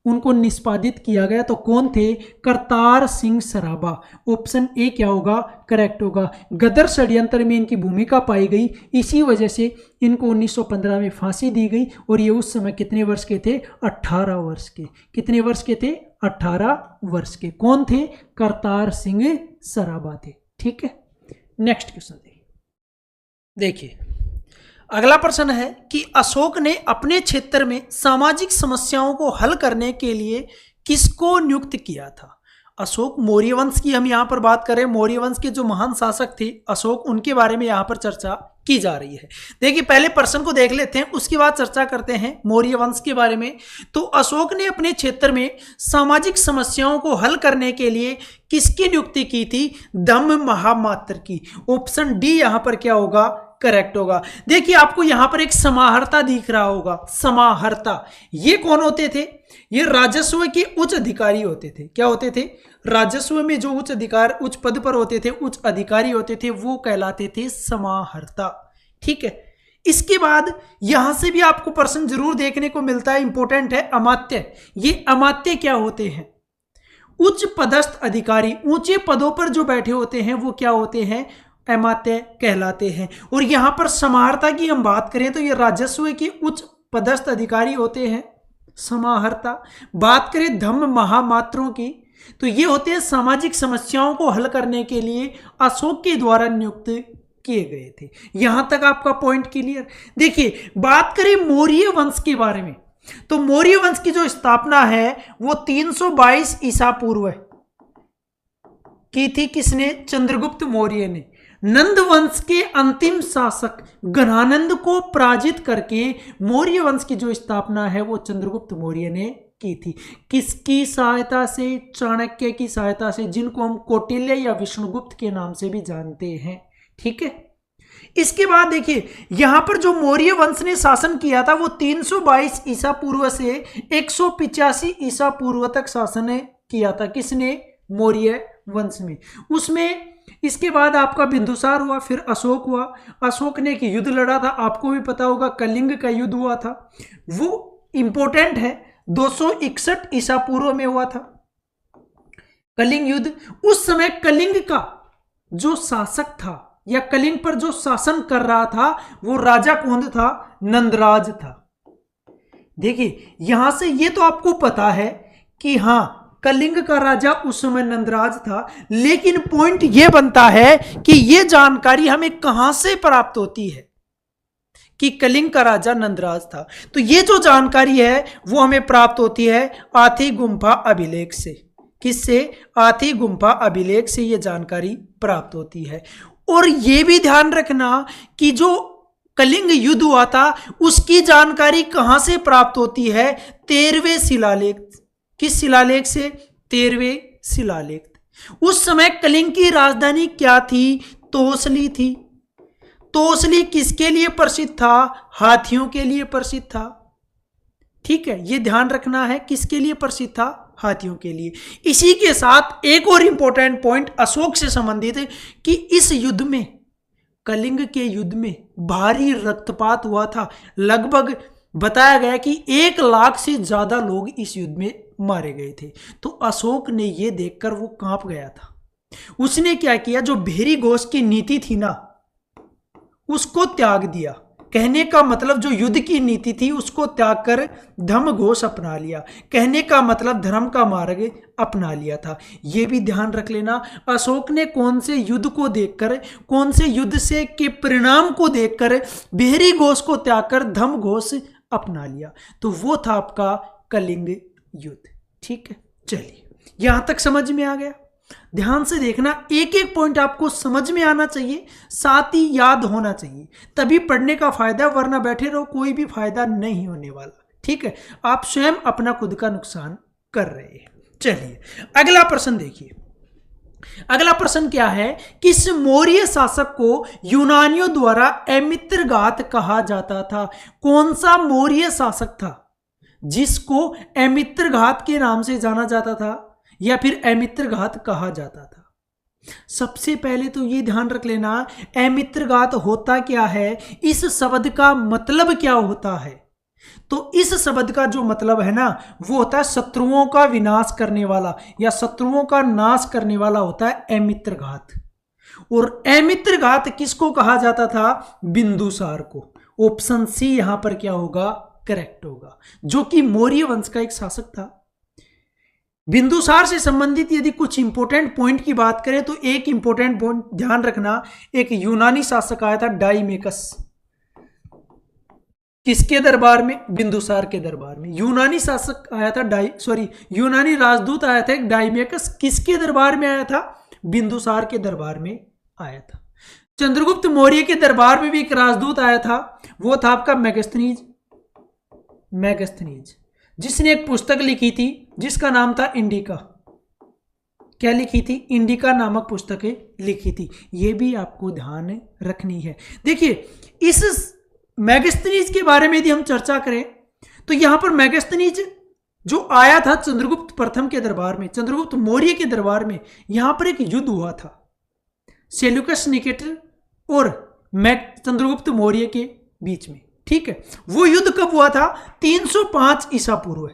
उनको निष्पादित किया गया। तो कौन थे? करतार सिंह सराभा। ऑप्शन ए क्या होगा? करेक्ट होगा। गदर षड्यंत्र में इनकी भूमिका पाई गई, इसी वजह से इनको 1915 में फांसी दी गई। और ये उस समय कितने वर्ष के थे? 18 वर्ष के। कितने वर्ष के थे? 18 वर्ष के। कौन थे? करतार सिंह सराभा थे। ठीक है, नेक्स्ट क्वेश्चन देखिए। अगला प्रश्न है कि अशोक ने अपने क्षेत्र में सामाजिक समस्याओं को हल करने के लिए किसको नियुक्त किया था? अशोक मौर्य वंश की हम यहाँ पर बात करें, मौर्य वंश के जो महान शासक थे अशोक, उनके बारे में यहाँ पर चर्चा की जा रही है। देखिए पहले प्रश्न को देख लेते हैं, उसके बाद चर्चा करते हैं मौर्य वंश के बारे में। तो अशोक ने अपने क्षेत्र में सामाजिक समस्याओं को हल करने के लिए किसकी नियुक्ति की थी? धम्म महामात्र की। ऑप्शन डी यहाँ पर क्या होगा? करेक्ट होगा। देखिए आपको यहां पर एक समाहर्ता दिख रहा होगा। समाहर्ता ये कौन होते थे? ये राजस्व के उच्च अधिकारी होते थे। क्या होते थे? राजस्व में जो उच्च पद पर होते थे, उच्च अधिकारी होते थे, वो कहलाते थे समाहर्ता। ठीक है, इसके बाद यहां से भी आपको प्रश्न जरूर देखने को मिलता है, इंपॉर्टेंट है, अमात्य। ये अमात्य क्या होते हैं? उच्च पदस्थ अधिकारी, ऊंचे पदों पर जो बैठे होते हैं वो क्या होते हैं? अमात्य कहलाते हैं। और यहां पर समाहर्ता की हम बात करें तो ये राजस्व के उच्च पदस्थ अधिकारी होते हैं, समाहर्ता। बात करें धम्म महामात्रों की तो ये होते हैं सामाजिक समस्याओं को हल करने के लिए अशोक के द्वारा नियुक्त किए गए थे। यहां तक आपका पॉइंट क्लियर? देखिए बात करें मौर्य वंश के बारे में, तो मौर्य वंश की जो स्थापना है वो 322 ईसा पूर्व की थी। किसने? चंद्रगुप्त मौर्य ने। नंद वंश के अंतिम शासक घनानंद को पराजित करके मौर्य वंश की जो स्थापना है वो चंद्रगुप्त मौर्य ने की थी। किसकी सहायता से? चाणक्य की सहायता से, जिनको हम कौटिल्य या विष्णुगुप्त के नाम से भी जानते हैं। ठीक है, इसके बाद देखिए यहां पर जो मौर्य वंश ने शासन किया था वो 322 ईसा पूर्व से 185 ईसा पूर्व तक शासन किया था। किसने? मौर्य वंश में। उसमें इसके बाद आपका बिंदुसार हुआ, फिर अशोक हुआ। अशोक ने एक युद्ध लड़ा था, आपको भी पता होगा, कलिंग का युद्ध हुआ था। वो इंपॉर्टेंट है, 261 ईसा पूर्व में हुआ था कलिंग युद्ध। उस समय कलिंग का जो शासक था या कलिंग पर जो शासन कर रहा था वो राजा कौन था? नंदराज था। देखिए यहां से ये तो आपको पता है कि हां कलिंग का राजा उस समय नंदराज था, लेकिन पॉइंट यह बनता है कि यह जानकारी हमें कहां से प्राप्त होती है कि कलिंग का राजा नंदराज था? तो यह जो जानकारी है वो हमें प्राप्त होती है आथी गुम्फा अभिलेख से। किससे? आथी गुम्फा अभिलेख से यह जानकारी प्राप्त होती है। और यह भी ध्यान रखना कि जो कलिंग युद्ध हुआ था उसकी जानकारी कहां से प्राप्त होती है? 13वें शिलालेख। किस शिलालेख से? 13वें शिलालेख। उस समय कलिंग की राजधानी क्या थी? तोसली थी। तोसली किसके लिए प्रसिद्ध था? हाथियों के लिए प्रसिद्ध था। ठीक है, यह ध्यान रखना है, किसके लिए प्रसिद्ध था? हाथियों के लिए। इसी के साथ एक और इंपॉर्टेंट पॉइंट अशोक से संबंधित है कि इस युद्ध में, कलिंग के युद्ध में भारी रक्तपात हुआ था। लगभग बताया गया कि 1 लाख से ज्यादा लोग इस युद्ध में मारे गए थे। तो अशोक ने यह देखकर वो कांप गया था। उसने क्या किया? जो भेरी घोष की नीति थी ना उसको त्याग दिया। कहने का मतलब जो युद्ध की नीति थी उसको त्याग कर धम्म घोष अपना लिया। कहने का मतलब धर्म का मार्ग अपना लिया था। यह भी ध्यान रख लेना, अशोक ने कौन से युद्ध को देखकर, कौन से युद्ध से के परिणाम को देखकर भेरी घोष को त्याग कर धम्म घोष अपना लिया। तो वो था आपका कलिंग युद्ध। ठीक है, चलिए यहां तक समझ में आ गया। ध्यान से देखना, एक एक पॉइंट आपको समझ में आना चाहिए, साथ ही याद होना चाहिए, तभी पढ़ने का फायदा, वरना बैठे रहो कोई भी फायदा नहीं होने वाला। ठीक है, आप स्वयं अपना खुद का नुकसान कर रहे हैं। चलिए अगला प्रश्न देखिए। अगला प्रश्न क्या है? किस मौर्य शासक को यूनानियों द्वारा अमित्रघात कहा जाता था? कौन सा मौर्य शासक था जिसको अमित्रघात के नाम से जाना जाता था या फिर अमित्रघात कहा जाता था? सबसे पहले तो ये ध्यान रख लेना, अमित्रघात होता क्या है, इस शब्द का मतलब क्या होता है। तो इस शब्द का जो मतलब है ना, वो होता है शत्रुओं का विनाश करने वाला या शत्रुओं का नाश करने वाला होता है अमित्रघात। और अमित्रघात किसको कहा जाता था? बिंदुसार को। ऑप्शन सी यहां पर क्या होगा? करेक्ट होगा, जो कि मौर्य वंश का एक शासक था। बिंदुसार से संबंधित यदि कुछ इंपॉर्टेंट पॉइंट की बात करें तो एक इंपॉर्टेंट पॉइंट ध्यान रखना, एक यूनानी शासक आया था डाइमेकस। किसके दरबार में? बिंदुसार के दरबार में। यूनानी शासक आया था यूनानी राजदूत आया था एक डाइमेकस। किसके दरबार में आया था? बिंदुसार के दरबार में आया था। चंद्रगुप्त मौर्य के दरबार में भी एक राजदूत आया था, वो था आपका मैगस्थनीज, जिसने एक पुस्तक लिखी थी जिसका नाम था इंडिका। क्या लिखी थी? इंडिका नामक पुस्तकें लिखी थी। ये भी आपको ध्यान रखनी है। देखिए, इस मैगस्थनीज के बारे में यदि हम चर्चा करें तो यहां पर मैगस्थनीज जो आया था चंद्रगुप्त प्रथम के दरबार में, चंद्रगुप्त मौर्य के दरबार में, यहां पर एक युद्ध हुआ था सेल्यूकस निकेटर और चंद्रगुप्त मौर्य के बीच में। ठीक है, वो युद्ध कब हुआ था? 305 ईसा पूर्व,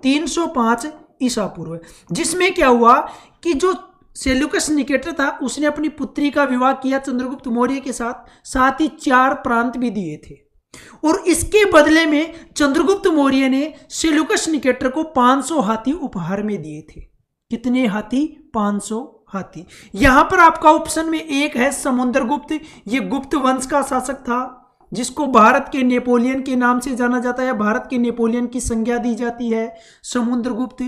305 ईसा पूर्व, जिसमें क्या हुआ कि जो सेल्यूकस निकेटर था उसने अपनी पुत्री का विवाह किया चंद्रगुप्त मौर्य के साथ, साथ ही 4 प्रांत भी दिए थे। और इसके बदले में चंद्रगुप्त मौर्य ने सेल्यूकस निकेटर को 500 हाथी उपहार में दिए थे। कितने हाथी? 500 हाथी। यहां पर आपका ऑप्शन में एक है समुद्रगुप्त। ये गुप्त वंश का शासक था जिसको भारत के नेपोलियन के नाम से जाना जाता है, भारत के नेपोलियन की संज्ञा दी जाती है समुद्रगुप्त,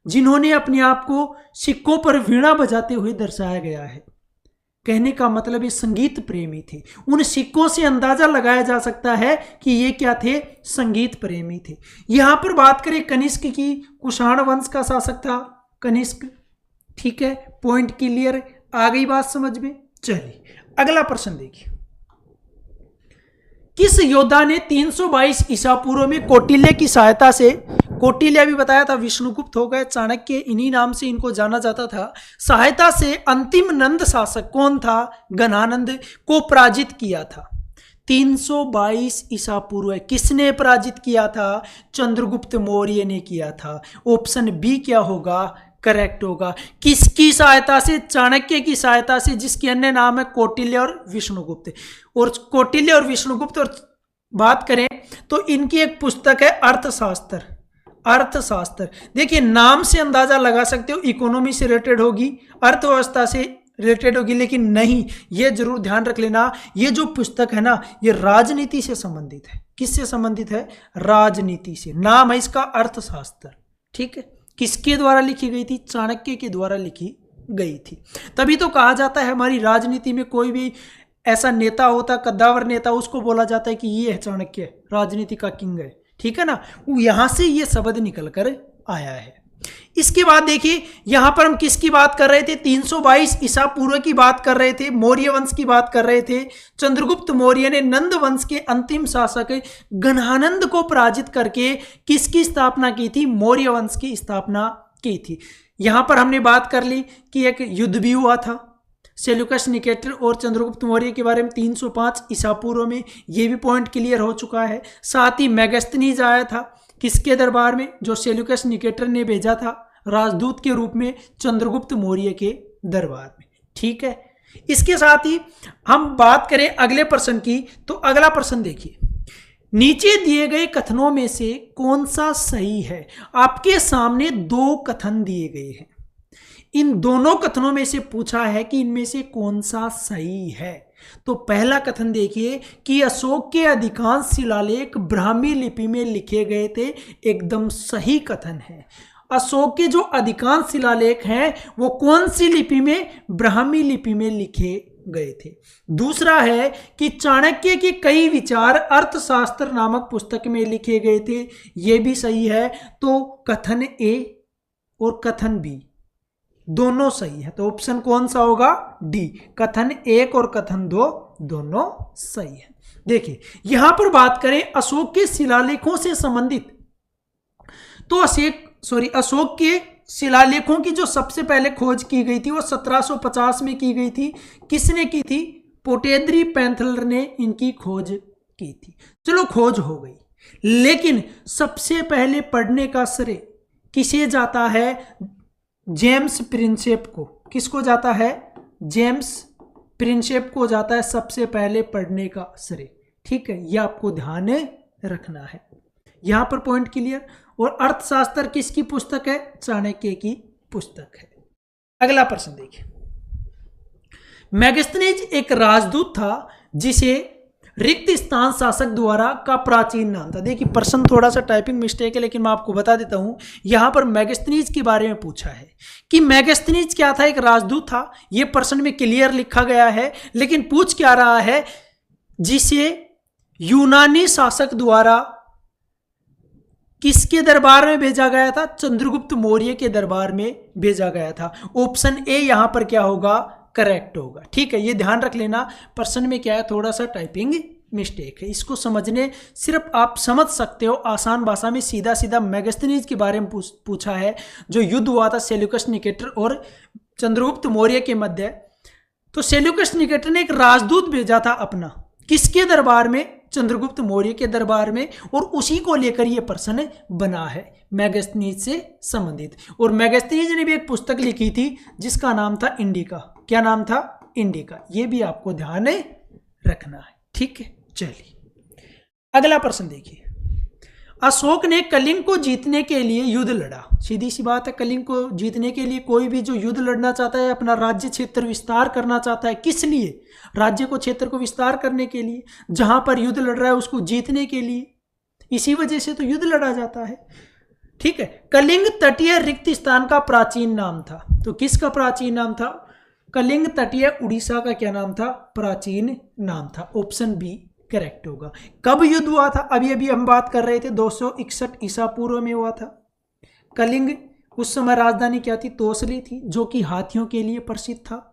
जिन्होंने अपने आप को सिक्कों पर वीणा बजाते हुए दर्शाया गया है। कहने का मतलब ये संगीत प्रेमी थे। उन सिक्कों से अंदाजा लगाया जा सकता है कि ये क्या थे? संगीत प्रेमी थे। यहां पर बात करें कनिष्क की, कुषाण वंश का शासक था कनिष्क। ठीक है, पॉइंट क्लियर? आ गई बात समझ में? चलिए अगला प्रश्न देखिए। किस योद्धा ने 322 ईसा पूर्व में कौटिल्य की सहायता से, कौटिल्य भी बताया था, विष्णुगुप्त हो गए, चाणक्य, इन्हीं नाम से इनको जाना जाता था, सहायता से अंतिम नंद शासक कौन था? गणानंद को पराजित किया था। 322 ईसा पूर्व किसने पराजित किया था? चंद्रगुप्त मौर्य ने किया था। ऑप्शन बी क्या होगा? करेक्ट होगा। किसकी सहायता से? चाणक्य की सहायता से, जिसके अन्य नाम है कौटिल्य और विष्णुगुप्त। और कौटिल्य और विष्णुगुप्त और बात करें तो इनकी एक पुस्तक है अर्थशास्त्र। अर्थशास्त्र, देखिए नाम से अंदाजा लगा सकते हो इकोनॉमी से रिलेटेड होगी, अर्थव्यवस्था से रिलेटेड होगी, लेकिन नहीं, ये जरूर ध्यान रख लेना, ये जो पुस्तक है ना, ये राजनीति से संबंधित है। किससे संबंधित है? राजनीति से। नाम है इसका अर्थशास्त्र। ठीक है, किसके द्वारा लिखी गई थी? चाणक्य के द्वारा लिखी गई थी। तभी तो कहा जाता है हमारी राजनीति में कोई भी ऐसा नेता होता, कद्दावर नेता, उसको बोला जाता है कि ये है चाणक्य, राजनीति का किंग है। ठीक है ना, यहां से ये शब्द निकल कर आया है। इसके बाद देखिए, यहां पर हम किसकी बात कर रहे थे? 322 ईसा पूर्व की बात कर रहे थे, मौर्य वंश की बात कर रहे थे। चंद्रगुप्त मौर्य ने नंद वंश के अंतिम शासक गणानंद को पराजित करके किसकी स्थापना की थी? मौर्य वंश की स्थापना की थी। यहां पर हमने बात कर ली कि एक युद्ध भी हुआ था सेल्यूकस निकेटर और चंद्रगुप्त मौर्य के बारे में 305 ईसा पूर्व में, ये भी पॉइंट क्लियर हो चुका है। साथ ही मैगस्थनीज आया था किसके दरबार में? जो सेल्यूकस निकेटर ने भेजा था राजदूत के रूप में चंद्रगुप्त मौर्य के दरबार में। ठीक है, इसके साथ ही हम बात करें अगले प्रश्न की, तो अगला प्रश्न देखिए, नीचे दिए गए कथनों में से कौन सा सही है? आपके सामने 2 कथन दिए गए हैं, इन दोनों कथनों में से पूछा है कि इनमें से कौन सा सही है। तो पहला कथन देखिए कि अशोक के अधिकांश शिलालेख ब्राह्मी लिपि में लिखे गए थे, एकदम सही कथन है। अशोक के जो अधिकांश शिलालेख हैं वो कौन सी लिपि में? ब्राह्मी लिपि में लिखे गए थे। दूसरा है कि चाणक्य के कई विचार अर्थशास्त्र नामक पुस्तक में लिखे गए थे, यह भी सही है। तो कथन ए और कथन बी दोनों सही है। तो ऑप्शन कौन सा होगा? डी, कथन 1 और कथन 2 दोनों सही है। देखिए यहां पर बात करें अशोक के शिलालेखों से संबंधित, तो अशोक के शिलालेखों की जो सबसे पहले खोज की गई थी वो 1750 में की गई थी। किसने की थी? पोटेद्री पैंथलर ने इनकी खोज की थी। चलो खोज हो गई, लेकिन सबसे पहले पढ़ने का श्रेय किसे जाता है? जेम्स प्रिंसेप को। किसको जाता है? जेम्स प्रिंसेप को जाता है सबसे पहले पढ़ने का श्रेय। ठीक है, यह आपको ध्यान रखना है। यहां पर पॉइंट क्लियर। और अर्थशास्त्र किसकी पुस्तक है? चाणक्य की पुस्तक है। अगला प्रश्न देखिए, मैगस्थनीज एक राजदूत था जिसे रिक्त स्थान शासक द्वारा का प्राचीन नाम था। देखिए प्रश्न थोड़ा सा टाइपिंग मिस्टेक है, लेकिन मैं आपको बता देता हूं। यहां पर मैगस्थनीज के बारे में पूछा है कि मैगस्थनीज क्या था? एक राजदूत था। यह प्रश्न में क्लियर लिखा गया है, लेकिन पूछ क्या रहा है? जिसे यूनानी शासक द्वारा किसके दरबार में भेजा गया था? चंद्रगुप्त मौर्य के दरबार में भेजा गया था। ऑप्शन ए यहां पर क्या होगा? करेक्ट होगा। ठीक है, ये ध्यान रख लेना। प्रश्न में क्या है? थोड़ा सा टाइपिंग मिस्टेक है। इसको समझने सिर्फ आप समझ सकते हो आसान भाषा में। सीधा सीधा मैगस्थनीज के बारे में पूछा है, जो युद्ध हुआ था सेल्यूकस निकेटर और चंद्रगुप्त मौर्य के मध्य। तो सेल्यूकस निकेटर ने एक राजदूत भेजा था अपना, किसके दरबार में? चंद्रगुप्त मौर्य के दरबार में। और उसी को लेकर यह प्रश्न बना है, मैगस्थनीज से संबंधित। और मैगस्थनीज ने भी एक पुस्तक लिखी थी जिसका नाम था इंडिका। क्या नाम था? इंडिका। यह भी आपको ध्यान रखना है। ठीक है, चलिए अगला प्रश्न देखिए। अशोक ने कलिंग को जीतने के लिए युद्ध लड़ा। सीधी सी बात है, कलिंग को जीतने के लिए कोई भी जो युद्ध लड़ना चाहता है, अपना राज्य क्षेत्र विस्तार करना चाहता है, किस लिए? राज्य को, क्षेत्र को विस्तार करने के लिए। जहां पर युद्ध लड़ रहा है उसको जीतने के लिए, इसी वजह से तो युद्ध लड़ा जाता है। ठीक है, कलिंग तटीय रिक्त स्थान का प्राचीन नाम था। तो किसका प्राचीन नाम था? कलिंग तटीय उड़ीसा का क्या नाम था? प्राचीन नाम था। ऑप्शन बी करेक्ट होगा। कब युद्ध हुआ था? अभी अभी हम बात कर रहे थे 261 ईसा पूर्व में हुआ था। कलिंग उस समय राजधानी क्या थी? तोसली थी, जो कि हाथियों के लिए प्रसिद्ध था,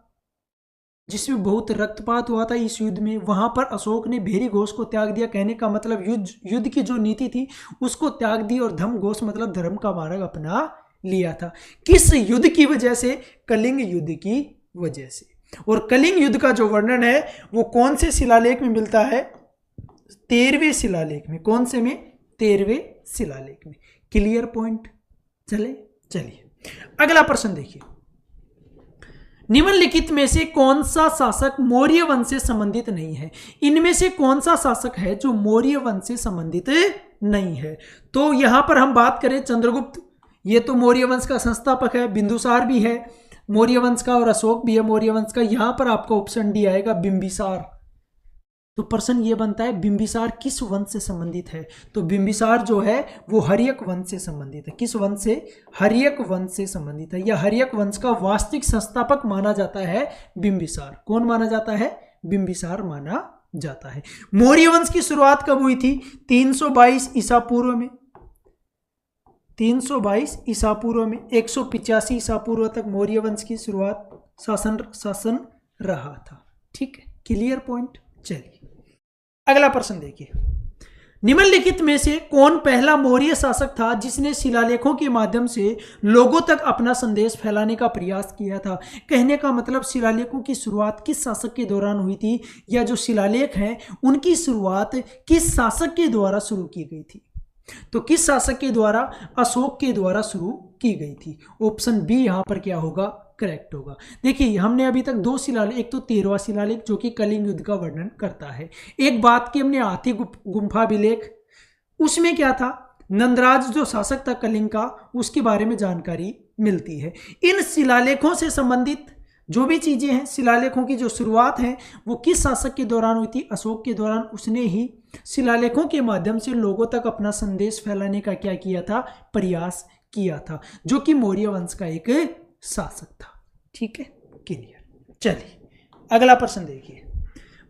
जिसमें बहुत रक्तपात हुआ था इस युद्ध में। वहां पर अशोक ने भेरी घोष को त्याग दिया। कहने का मतलब युद्ध की जो नीति थी उसको त्याग दी और धम्म घोष मतलब धर्म का मार्ग अपना लिया था। किस युद्ध की वजह से? कलिंग युद्ध की वजह से। और कलिंग युद्ध का जो वर्णन है वो कौन से शिलालेख में मिलता है? 13वें शिलालेख में। कौन से में? 13वें शिलालेख में। Clear point. चलिए अगला प्रश्न देखिए। निम्नलिखित में से कौन सा शासक मौर्य वंश से संबंधित नहीं है? इनमें से कौन सा शासक है जो मौर्य वंश से संबंधित नहीं है? तो यहां पर हम बात करें चंद्रगुप्त, ये तो मौर्य वंश का संस्थापक है। बिंदुसार भी है मौर्य वंश का, और अशोक भी है मौर्य वंश का। यहां पर आपका ऑप्शन डी आएगा, बिंबिसार। तो प्रश्न ये बनता है बिंबिसार किस वंश से संबंधित है? तो बिंबिसार जो है वो हर्यक वंश से संबंधित है। किस वंश से? हर्यक वंश से संबंधित है। यह हर्यक वंश का वास्तविक संस्थापक माना जाता है बिंबिसार। कौन माना जाता है? बिंबिसार माना जाता है। मौर्य वंश की शुरुआत कब हुई थी? 322 ईसा पूर्व में। 322 ईसा पूर्व में 185 ईसा पूर्व तक मौर्य वंश की शुरुआत शासन रहा था। ठीक है, क्लियर पॉइंट। चलिए अगला प्रश्न देखिए। निम्नलिखित में से कौन पहला मौर्य शासक था जिसने शिलालेखों के माध्यम से लोगों तक अपना संदेश फैलाने का प्रयास किया था? कहने का मतलब शिलालेखों की शुरुआत किस शासक के दौरान हुई थी, या जो शिलालेख हैं उनकी शुरुआत किस शासक के द्वारा शुरू की गई थी? तो किस शासक के द्वारा? अशोक के द्वारा शुरू की गई थी। ऑप्शन बी यहां पर क्या होगा? करेक्ट होगा। देखिए हमने अभी तक दो शिलालेख, एक तो 13वां शिलालेख जो कि कलिंग युद्ध का वर्णन करता है, एक बात की हमने हाथी गुम्फा अभिलेख, उसमें क्या था? नंदराज जो शासक था कलिंग का, उसके बारे में जानकारी मिलती है। इन शिलालेखों से संबंधित जो भी चीजें हैं, शिलालेखों की जो शुरुआत है वो किस शासक के दौरान हुई थी? अशोक के दौरान। उसने ही शिलालेखों के माध्यम से लोगों तक अपना संदेश फैलाने का क्या किया था? प्रयास किया था, जो कि मौर्य वंश का एक शासक था। ठीक है, क्लियर। चलिए अगला प्रश्न देखिए।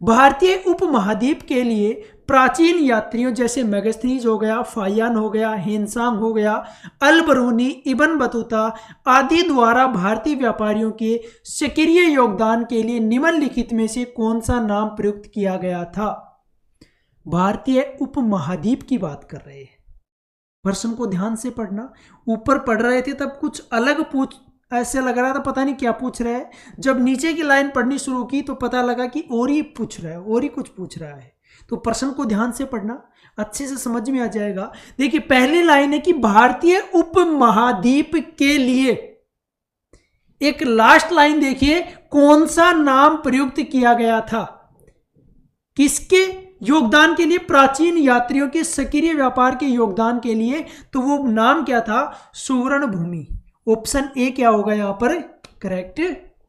भारतीय उपमहाद्वीप के लिए प्राचीन यात्रियों जैसे मेगास्थनीज हो गया, फाहियान हो गया, हेनसांग हो गया, अल बरूनी, इब्न बतूता आदि द्वारा भारतीय व्यापारियों के सक्रिय योगदान के लिए निम्नलिखित में से कौन सा नाम प्रयुक्त किया गया था? भारतीय उपमहाद्वीप की बात कर रहे हैं। प्रश्न को ध्यान से पढ़ना। ऊपर पढ़ रहे थे तब कुछ अलग ऐसे लग रहा था, पता नहीं क्या पूछ रहा है। जब नीचे की लाइन पढ़नी शुरू की तो पता लगा कि और ही पूछ रहा है, और ही कुछ पूछ रहा है। तो प्रश्न को ध्यान से पढ़ना, अच्छे से समझ में आ जाएगा। देखिए पहली लाइन है कि भारतीय उपमहाद्वीप के लिए, एक लास्ट लाइन देखिए, कौन सा नाम प्रयुक्त किया गया था, किसके योगदान के लिए, प्राचीन यात्रियों के सक्रिय व्यापार के योगदान के लिए। तो वो नाम क्या था, सुवर्ण भूमि। ऑप्शन ए क्या होगा यहां पर करेक्ट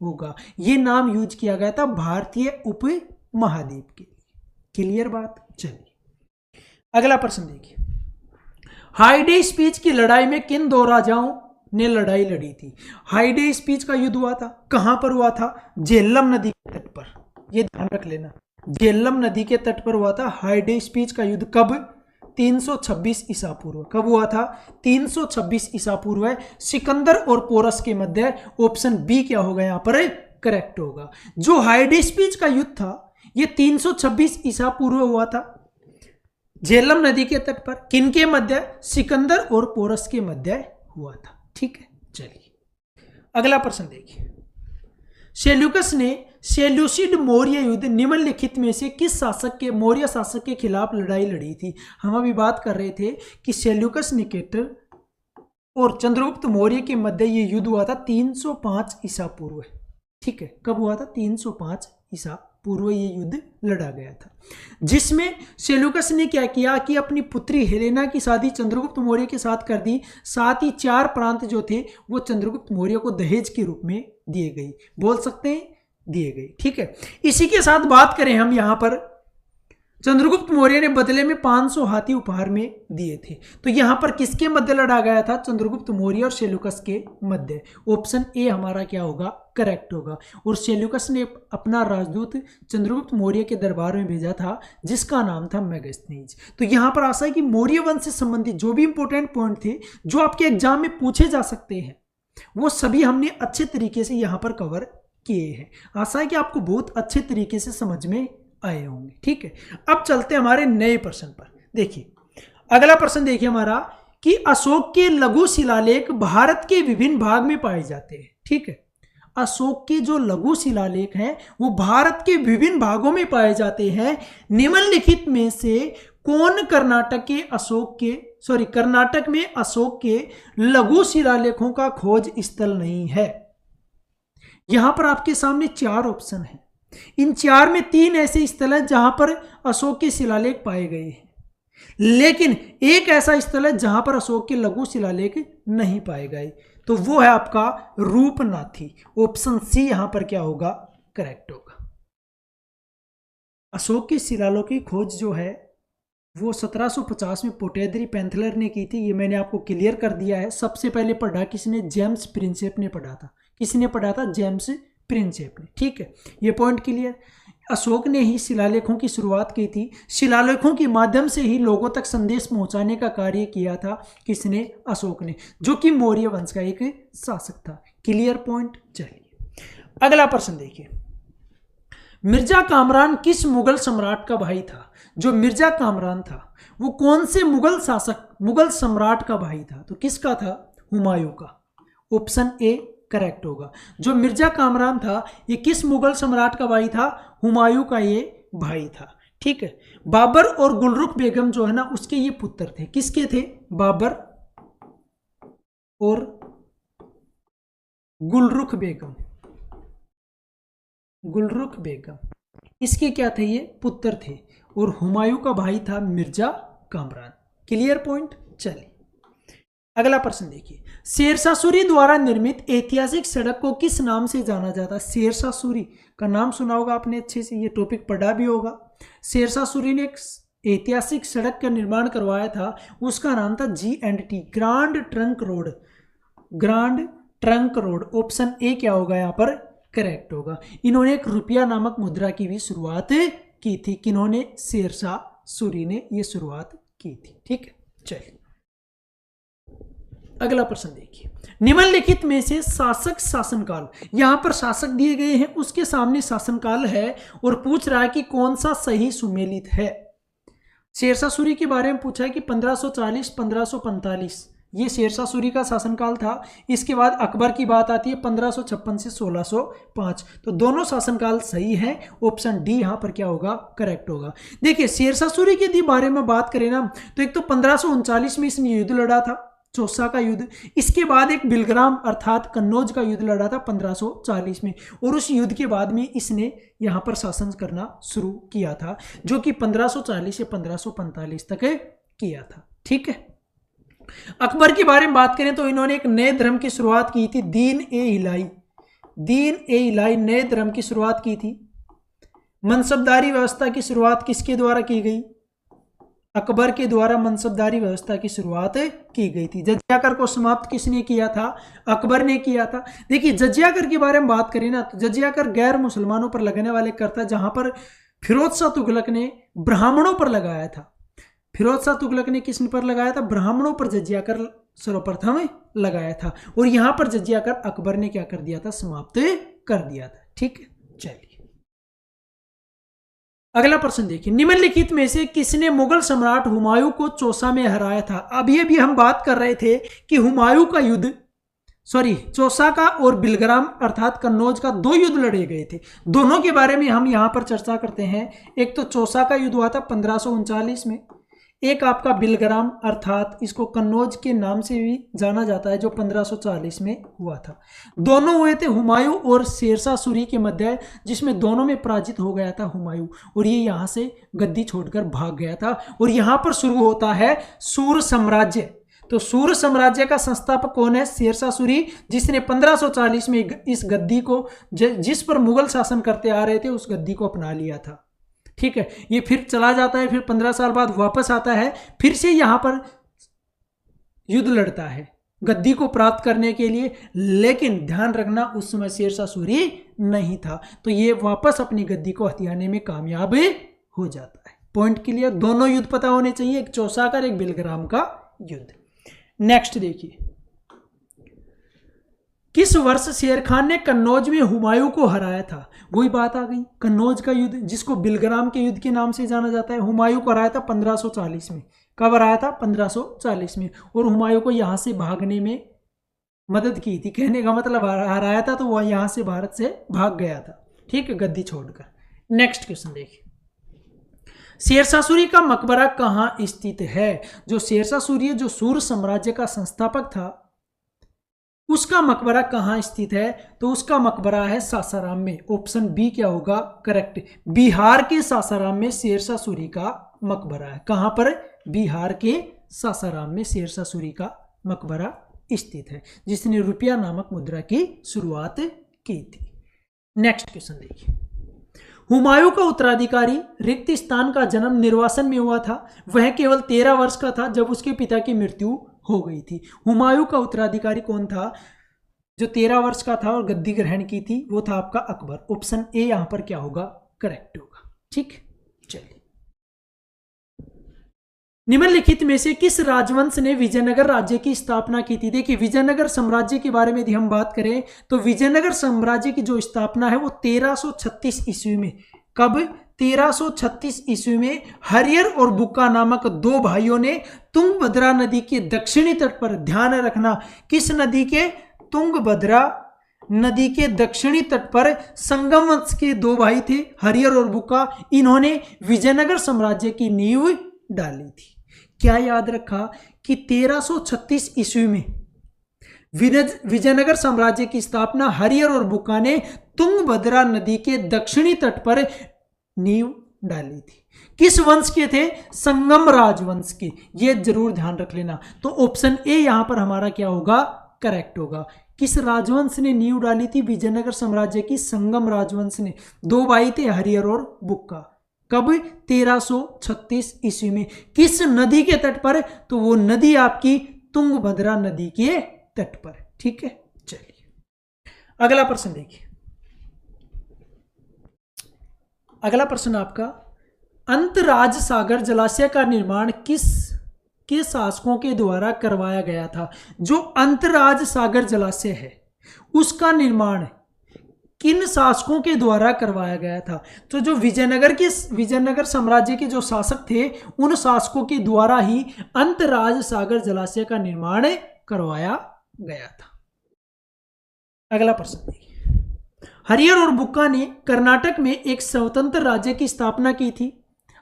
होगा। ये नाम यूज किया गया था भारतीय उपमहाद्वीप के लिए। क्लियर बात। चलिए अगला प्रश्न देखिए, हाईडे स्पीच की लड़ाई में किन दो राजाओं ने लड़ाई लड़ी थी। हाईडे स्पीच का युद्ध हुआ था, कहां पर हुआ था, झेलम नदी के तट पर। यह ध्यान रख लेना, झेलम नदी के तट पर हुआ था हाईडे स्पीच का युद्ध। कब, 326 ईसा पूर्व। कब हुआ था, 326 ईसा पूर्व है, सिकंदर और पोरस के मध्य। ऑप्शन बी क्या होगा यहां पर करेक्ट होगा। जो हाईडे स्पीच का युद्ध था यह 326 ईसा पूर्व हुआ था झेलम नदी के तट पर। किनके मध्य, सिकंदर और पोरस के मध्य हुआ था। ठीक है, चलिए अगला प्रश्न देखिए, सेल्यूकस ने सेल्यूसिड मौर्य युद्ध निम्नलिखित में से किस शासक के, मौर्य शासक के खिलाफ लड़ाई लड़ी थी। हम अभी बात कर रहे थे कि सेल्यूकस निकेटर और चंद्रगुप्त मौर्य के मध्य ये युद्ध हुआ था 305 ईसा पूर्व। ठीक है, कब हुआ था, 305 ईसा पूर्व ये युद्ध लड़ा गया था, जिसमें सेल्यूकस ने क्या किया कि अपनी पुत्री हेलेना की शादी चंद्रगुप्त मौर्य के साथ कर दी। साथ ही 4 प्रांत जो थे वो चंद्रगुप्त मौर्य को दहेज के रूप में दिए गए, बोल सकते हैं दिए गए। ठीक है, इसी के साथ बात करें हम यहां पर, चंद्रगुप्त मौर्य ने बदले में 500 हाथी उपहार में दिए थे। तो यहां पर किसके मध्य लड़ा गया था, चंद्रगुप्त मौर्य और सेल्यूकस के मध्य। ऑप्शन ए हमारा क्या होगा करेक्ट होगा। और सेल्यूकस ने अपना राजदूत चंद्रगुप्त मौर्य के दरबार में भेजा था जिसका नाम था मेगास्थनीज। तो यहां पर आशा है कि मौर्य वंश से संबंधित जो भी इंपॉर्टेंट पॉइंट थे जो आपके एग्जाम में पूछे जा सकते हैं वो सभी हमने अच्छे तरीके से यहां पर कवर किए हैं। आशा है कि आपको बहुत अच्छे तरीके से समझ में आए होंगे। ठीक है, अब चलते हैं हमारे नए प्रश्न पर। देखिए अगला प्रश्न देखिए हमारा कि अशोक के लघु शिलालेख भारत के विभिन्न भाग में पाए जाते हैं। ठीक है, अशोक के जो लघु शिलालेख हैं वो भारत के विभिन्न भागों में पाए जाते हैं। निम्नलिखित में से कौन कर्नाटक में अशोक के लघु शिलालेखों का खोज स्थल नहीं है। यहां पर आपके सामने 4 ऑप्शन हैं। इन 4 में 3 ऐसे स्थल हैं जहां पर अशोक के शिलालेख पाए गए हैं, लेकिन एक ऐसा स्थल है जहां पर अशोक के लघु शिलालेख नहीं पाए गए, तो वो है आपका रूपनाथी। ऑप्शन सी यहां पर क्या होगा करेक्ट होगा। अशोक के शिलालेखों की खोज जो है वो 1750 में पोटेदरी पेंथलर ने की थी। ये मैंने आपको क्लियर कर दिया है। सबसे पहले पढ़ा किसने, जेम्स प्रिंसेप ने पढ़ा था। किसने पढ़ा था, जेम्स प्रिंसेप ने। ठीक है, ये पॉइंट क्लियर। अशोक ने ही शिलालेखों की शुरुआत की थी। शिलालेखों के माध्यम से ही लोगों तक संदेश पहुंचाने का कार्य किया था किसने, अशोक ने, जो कि मौर्य वंश का एक शासक था। Clear point. चलिए अगला प्रश्न देखिए, मिर्जा कामरान किस मुगल सम्राट का भाई था। जो मिर्जा कामरान था वो कौन से मुगल सम्राट का भाई था, तो किसका था, हुमायूं का। ऑप्शन ए करेक्ट होगा। जो मिर्जा कामरान था ये किस मुगल सम्राट का भाई था, हुमायूं का ये भाई था। ठीक है, बाबर और गुलरुख बेगम जो है ना उसके ये पुत्र थे। किसके थे, बाबर और गुलरुख बेगम। गुलरुख बेगम इसके क्या थे, ये पुत्र थे, और हुमायूं का भाई था मिर्जा कामरान। Clear point. चलिए अगला प्रश्न देखिए, शेरशाह सूरी द्वारा निर्मित ऐतिहासिक सड़क को किस नाम से जाना जाता है। शेरशाह सूरी का नाम सुना होगा आपने अच्छे से, ये टॉपिक पढ़ा भी होगा। शेरशाह सूरी ने एक ऐतिहासिक सड़क का निर्माण करवाया था, उसका नाम था G&T, grand trunk road. Grand trunk road. Option A क्या होगा यहाँ पर करेक्ट होगा। इन्होंने एक रुपया नामक मुद्रा की भी शुरुआत की थी। किन्होंने, शेरशाह सूरी ने ये शुरुआत की थी। ठीक है, चलिए अगला प्रश्न देखिए, निम्नलिखित में से शासक शासनकाल, यहां पर शासक दिए गए हैं उसके सामने शासनकाल है और पूछ रहा है कि कौन सा सही सुमेलित है। शेरशाह सूरी के बारे में पूछा है कि 1540-1545 ये शेरशाह सूरी का शासनकाल था। इसके बाद अकबर की बात आती है 1556 से 1605। तो दोनों शासनकाल सही है, ऑप्शन डी यहाँ पर क्या होगा, करेक्ट होगा। देखिए शेरशाह सूरी के यदि बारे में बात करें ना, तो एक तो 1539 में इसने युद्ध लड़ा था, चौसा का युद्ध। इसके बाद एक बिलग्राम अर्थात कन्नौज का युद्ध लड़ा था 1540 में, और उस युद्ध के बाद में इसने यहाँ पर शासन करना शुरू किया था, जो कि 1540 से 1545 तक किया था। ठीक है। अकबर के बारे में बात करें तो इन्होंने एक नए धर्म की शुरुआत की थी, दीन ए इलाही नए धर्म की शुरुआत की थी। मनसबदारी व्यवस्था की शुरुआत किसके द्वारा की गई, अकबर के द्वारा मनसबदारी व्यवस्था की शुरुआत की गई थी। जजिया कर को समाप्त किसने किया था, अकबर ने किया था। देखिए जजिया कर के बारे में बात करें ना, तो जजिया कर गैर मुसलमानों पर लगने वाले कर था, जहां पर फिरोज शाह तुगलक ने ब्राह्मणों पर लगाया था। फिरोज शाह तुगलक ने किस पर लगाया था, ब्राह्मणों पर जजिया कर सर्वप्रथम लगाया था, और यहां पर जजिया कर अकबर ने क्या कर दिया था, समाप्त कर दिया था। ठीक है, चलिए अगला प्रश्न देखिए, निम्नलिखित में से किसने मुगल सम्राट हुमायूं को चौसा में हराया था। अभी हम बात कर रहे थे कि हुमायूं का युद्ध, चौसा का और बिलग्राम अर्थात कन्नौज का 2 युद्ध लड़े गए थे। दोनों के बारे में हम यहां पर चर्चा करते हैं। एक तो चौसा का युद्ध हुआ था 1539 में, एक आपका बिलग्राम अर्थात इसको कन्नौज के नाम से भी जाना जाता है, जो 1540 में हुआ था। दोनों हुए थे हुमायूं और शेरशाह सूरी के मध्य, जिसमें दोनों में पराजित हो गया था हुमायूं, और ये यहाँ से गद्दी छोड़कर भाग गया था। और यहाँ पर शुरू होता है सूर साम्राज्य। तो सूर साम्राज्य का संस्थापक कौन है, शेरशाह सूरी, जिसने 1540 में इस गद्दी को, जिस पर मुगल शासन करते आ रहे थे, उस गद्दी को अपना लिया था। ठीक है, ये फिर चला जाता है, फिर 15 साल बाद वापस आता है, फिर से यहां पर युद्ध लड़ता है गद्दी को प्राप्त करने के लिए। लेकिन ध्यान रखना उस समय शेरशाह सूरी नहीं था, तो ये वापस अपनी गद्दी को हथियाने में कामयाब हो जाता है। पॉइंट क्लियर, दोनों युद्ध पता होने चाहिए, एक चौसा का एक बिलग्राम का युद्ध। नेक्स्ट देखिए, किस वर्ष शेर खान ने कन्नौज में हुमायूं को हराया था। वही बात आ गई, कन्नौज का युद्ध जिसको बिलग्राम के युद्ध के नाम से जाना जाता है, हुमायूं को हराया था 1540 में। कब हराया था, 1540 में। और हुमायूं को यहां से भागने में मदद की थी, कहने का मतलब हराया था तो वह यहां से भारत से भाग गया था। ठीक है, गद्दी छोड़कर। नेक्स्ट क्वेश्चन देखिए, शेरशाह सूरी का मकबरा कहाँ स्थित है। जो शेरशाह सूरी जो सूर साम्राज्य का संस्थापक था, उसका मकबरा कहाँ स्थित है, तो उसका मकबरा है सासाराम में। ऑप्शन बी क्या होगा, करेक्ट। बिहार के सासाराम में शेरशाह सूरी का मकबरा है। कहाँ पर, बिहार के सासाराम में शेरशाह सूरी का मकबरा स्थित है, जिसने रुपया नामक मुद्रा की शुरुआत की थी। नेक्स्ट क्वेश्चन देखिए, हुमायूं का उत्तराधिकारी रिक्त स्थान का जन्म निर्वासन में हुआ था। वह केवल 13 वर्ष का था जब उसके पिता की मृत्यु हो गई थी। हुमायूं का उत्तराधिकारी कौन था, जो 13 वर्ष का था और गद्दी ग्रहण की थी, वो था आपका अकबर। ऑप्शन ए यहां पर क्या होगा, करेक्ट होगा। ठीक, चलिए निम्नलिखित में से किस राजवंश ने विजयनगर राज्य की स्थापना की थी। देखिए विजयनगर साम्राज्य के बारे में यदि हम बात करें तो विजयनगर साम्राज्य की जो स्थापना है वो 1336 ईस्वी में। कब, 1336 ईस्वी में हरियर और बुक्का नामक 2 भाइयों ने तुंगभद्रा नदी के दक्षिणी तट पर, ध्यान रखना किस नदी के, तुंगभद्रा नदी के दक्षिणी तट पर संगम वंश के 2 भाई थे, हरियर और बुक्का। इन्होंने विजयनगर साम्राज्य की नींव डाली थी। क्या याद रखा कि 1336 ईस्वी में विजयनगर साम्राज्य की स्थापना हरियर और बुक्का ने तुंगभद्रा नदी के दक्षिणी तट पर नींव डाली थी। किस वंश के थे, संगम राजवंश के। ये जरूर ध्यान रख लेना। तो ऑप्शन ए यहां पर हमारा क्या होगा, करेक्ट होगा। किस राजवंश ने नींव डाली थी, विजयनगर साम्राज्य की संगम राजवंश ने। 2 भाई थे हरियर और बुक्का। कब, 1336 ईस्वी में। किस नदी के तट पर, तो वो नदी आपकी तुंगभद्रा नदी के तट पर। ठीक है, चलिए अगला प्रश्न देखिए। अगला प्रश्न आपका, अंतराज सागर जलाशय का निर्माण किस के शासकों के द्वारा करवाया गया था। जो अंतराज सागर जलाशय है उसका निर्माण किन शासकों के द्वारा करवाया गया था? तो जो विजयनगर साम्राज्य के जो शासक थे उन शासकों के द्वारा ही अंतराज सागर जलाशय का निर्माण करवाया गया था। अगला प्रश्न देखिए, हरिहर और बुक्का ने कर्नाटक में एक स्वतंत्र राज्य की स्थापना की थी।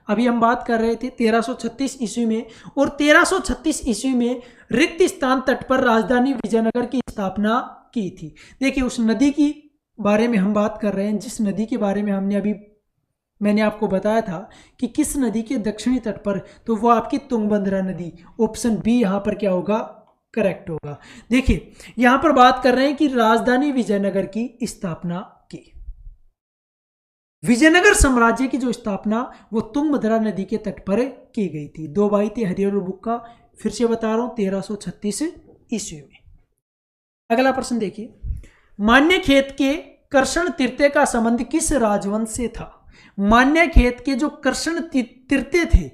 अभी हम बात कर रहे थे 1336 ईस्वी में, और 1336 ईस्वी में रिक्त स्थान तट पर राजधानी विजयनगर की स्थापना की थी। देखिए उस नदी की बारे में हम बात कर रहे हैं, जिस नदी के बारे में मैंने आपको बताया था कि किस नदी के दक्षिणी तट पर, तो वो आपकी तुंगभद्रा नदी। ऑप्शन बी यहाँ पर क्या होगा? करेक्ट होगा। देखिए यहाँ पर बात कर रहे हैं कि राजधानी विजयनगर की स्थापना की। विजयनगर साम्राज्य की जो स्थापना वो तुंगभद्रा नदी के तट पर की गई थी। दो भाई थे हरिहर और बुक्का, फिर से बता रहा हूं 1336 ईस्वी में। अगला प्रश्न देखिए, मान्यखेत के कर्षण तृतीय का संबंध किस राजवंश से था? मान्यखेत के जो कर्षण तृतीय थे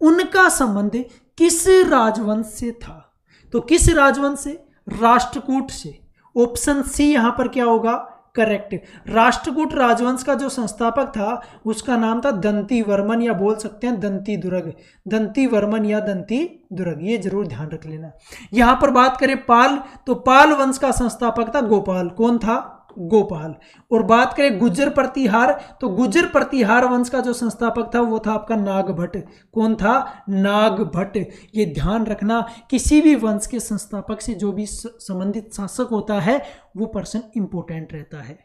उनका संबंध किस राजवंश से था? तो किस राजवंश से? राष्ट्रकूट से। ऑप्शन सी यहां पर क्या होगा? करेक्ट। राष्ट्रकूट राजवंश का जो संस्थापक था उसका नाम था दंती वर्मन, या बोल सकते हैं दंती दुर्ग। दंती वर्मन या दंती दुर्ग, ये जरूर ध्यान रख लेना। यहां पर बात करें पाल, तो पाल वंश का संस्थापक था गोपाल। कौन था? गोपाल। और बात करें गुर्जर प्रतिहार, तो गुर्जर प्रतिहार वंश का जो संस्थापक था वो था आपका नागभट्ट। कौन था? नागभट्ट। ये ध्यान रखना, किसी भी वंश के संस्थापक से जो भी संबंधित शासक होता है वो पर्सन इंपॉर्टेंट रहता है,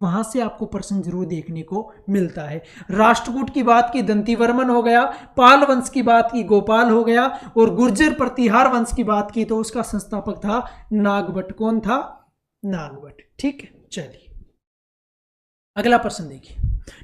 वहां से आपको प्रश्न जरूर देखने को मिलता है। राष्ट्रकूट की बात की दंतीवर्मन हो गया, पाल वंश की बात की गोपाल हो गया, और गुर्जर प्रतिहार वंश की बात की तो उसका संस्थापक था नागभट्ट। कौन था? नागभट्ट। ठीक है, चलिए अगला प्रश्न देखिए,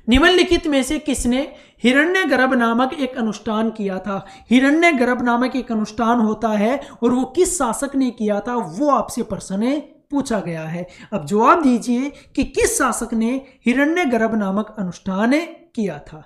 निम्नलिखित में से किसने हिरण्यगर्भ नामक एक अनुष्ठान किया था? हिरण्यगर्भ नामक एक अनुष्ठान होता है और वो किस शासक ने किया था, वो आपसे प्रश्न पूछा गया है। अब जवाब दीजिए कि किस शासक ने हिरण्यगर्भ नामक अनुष्ठान किया था?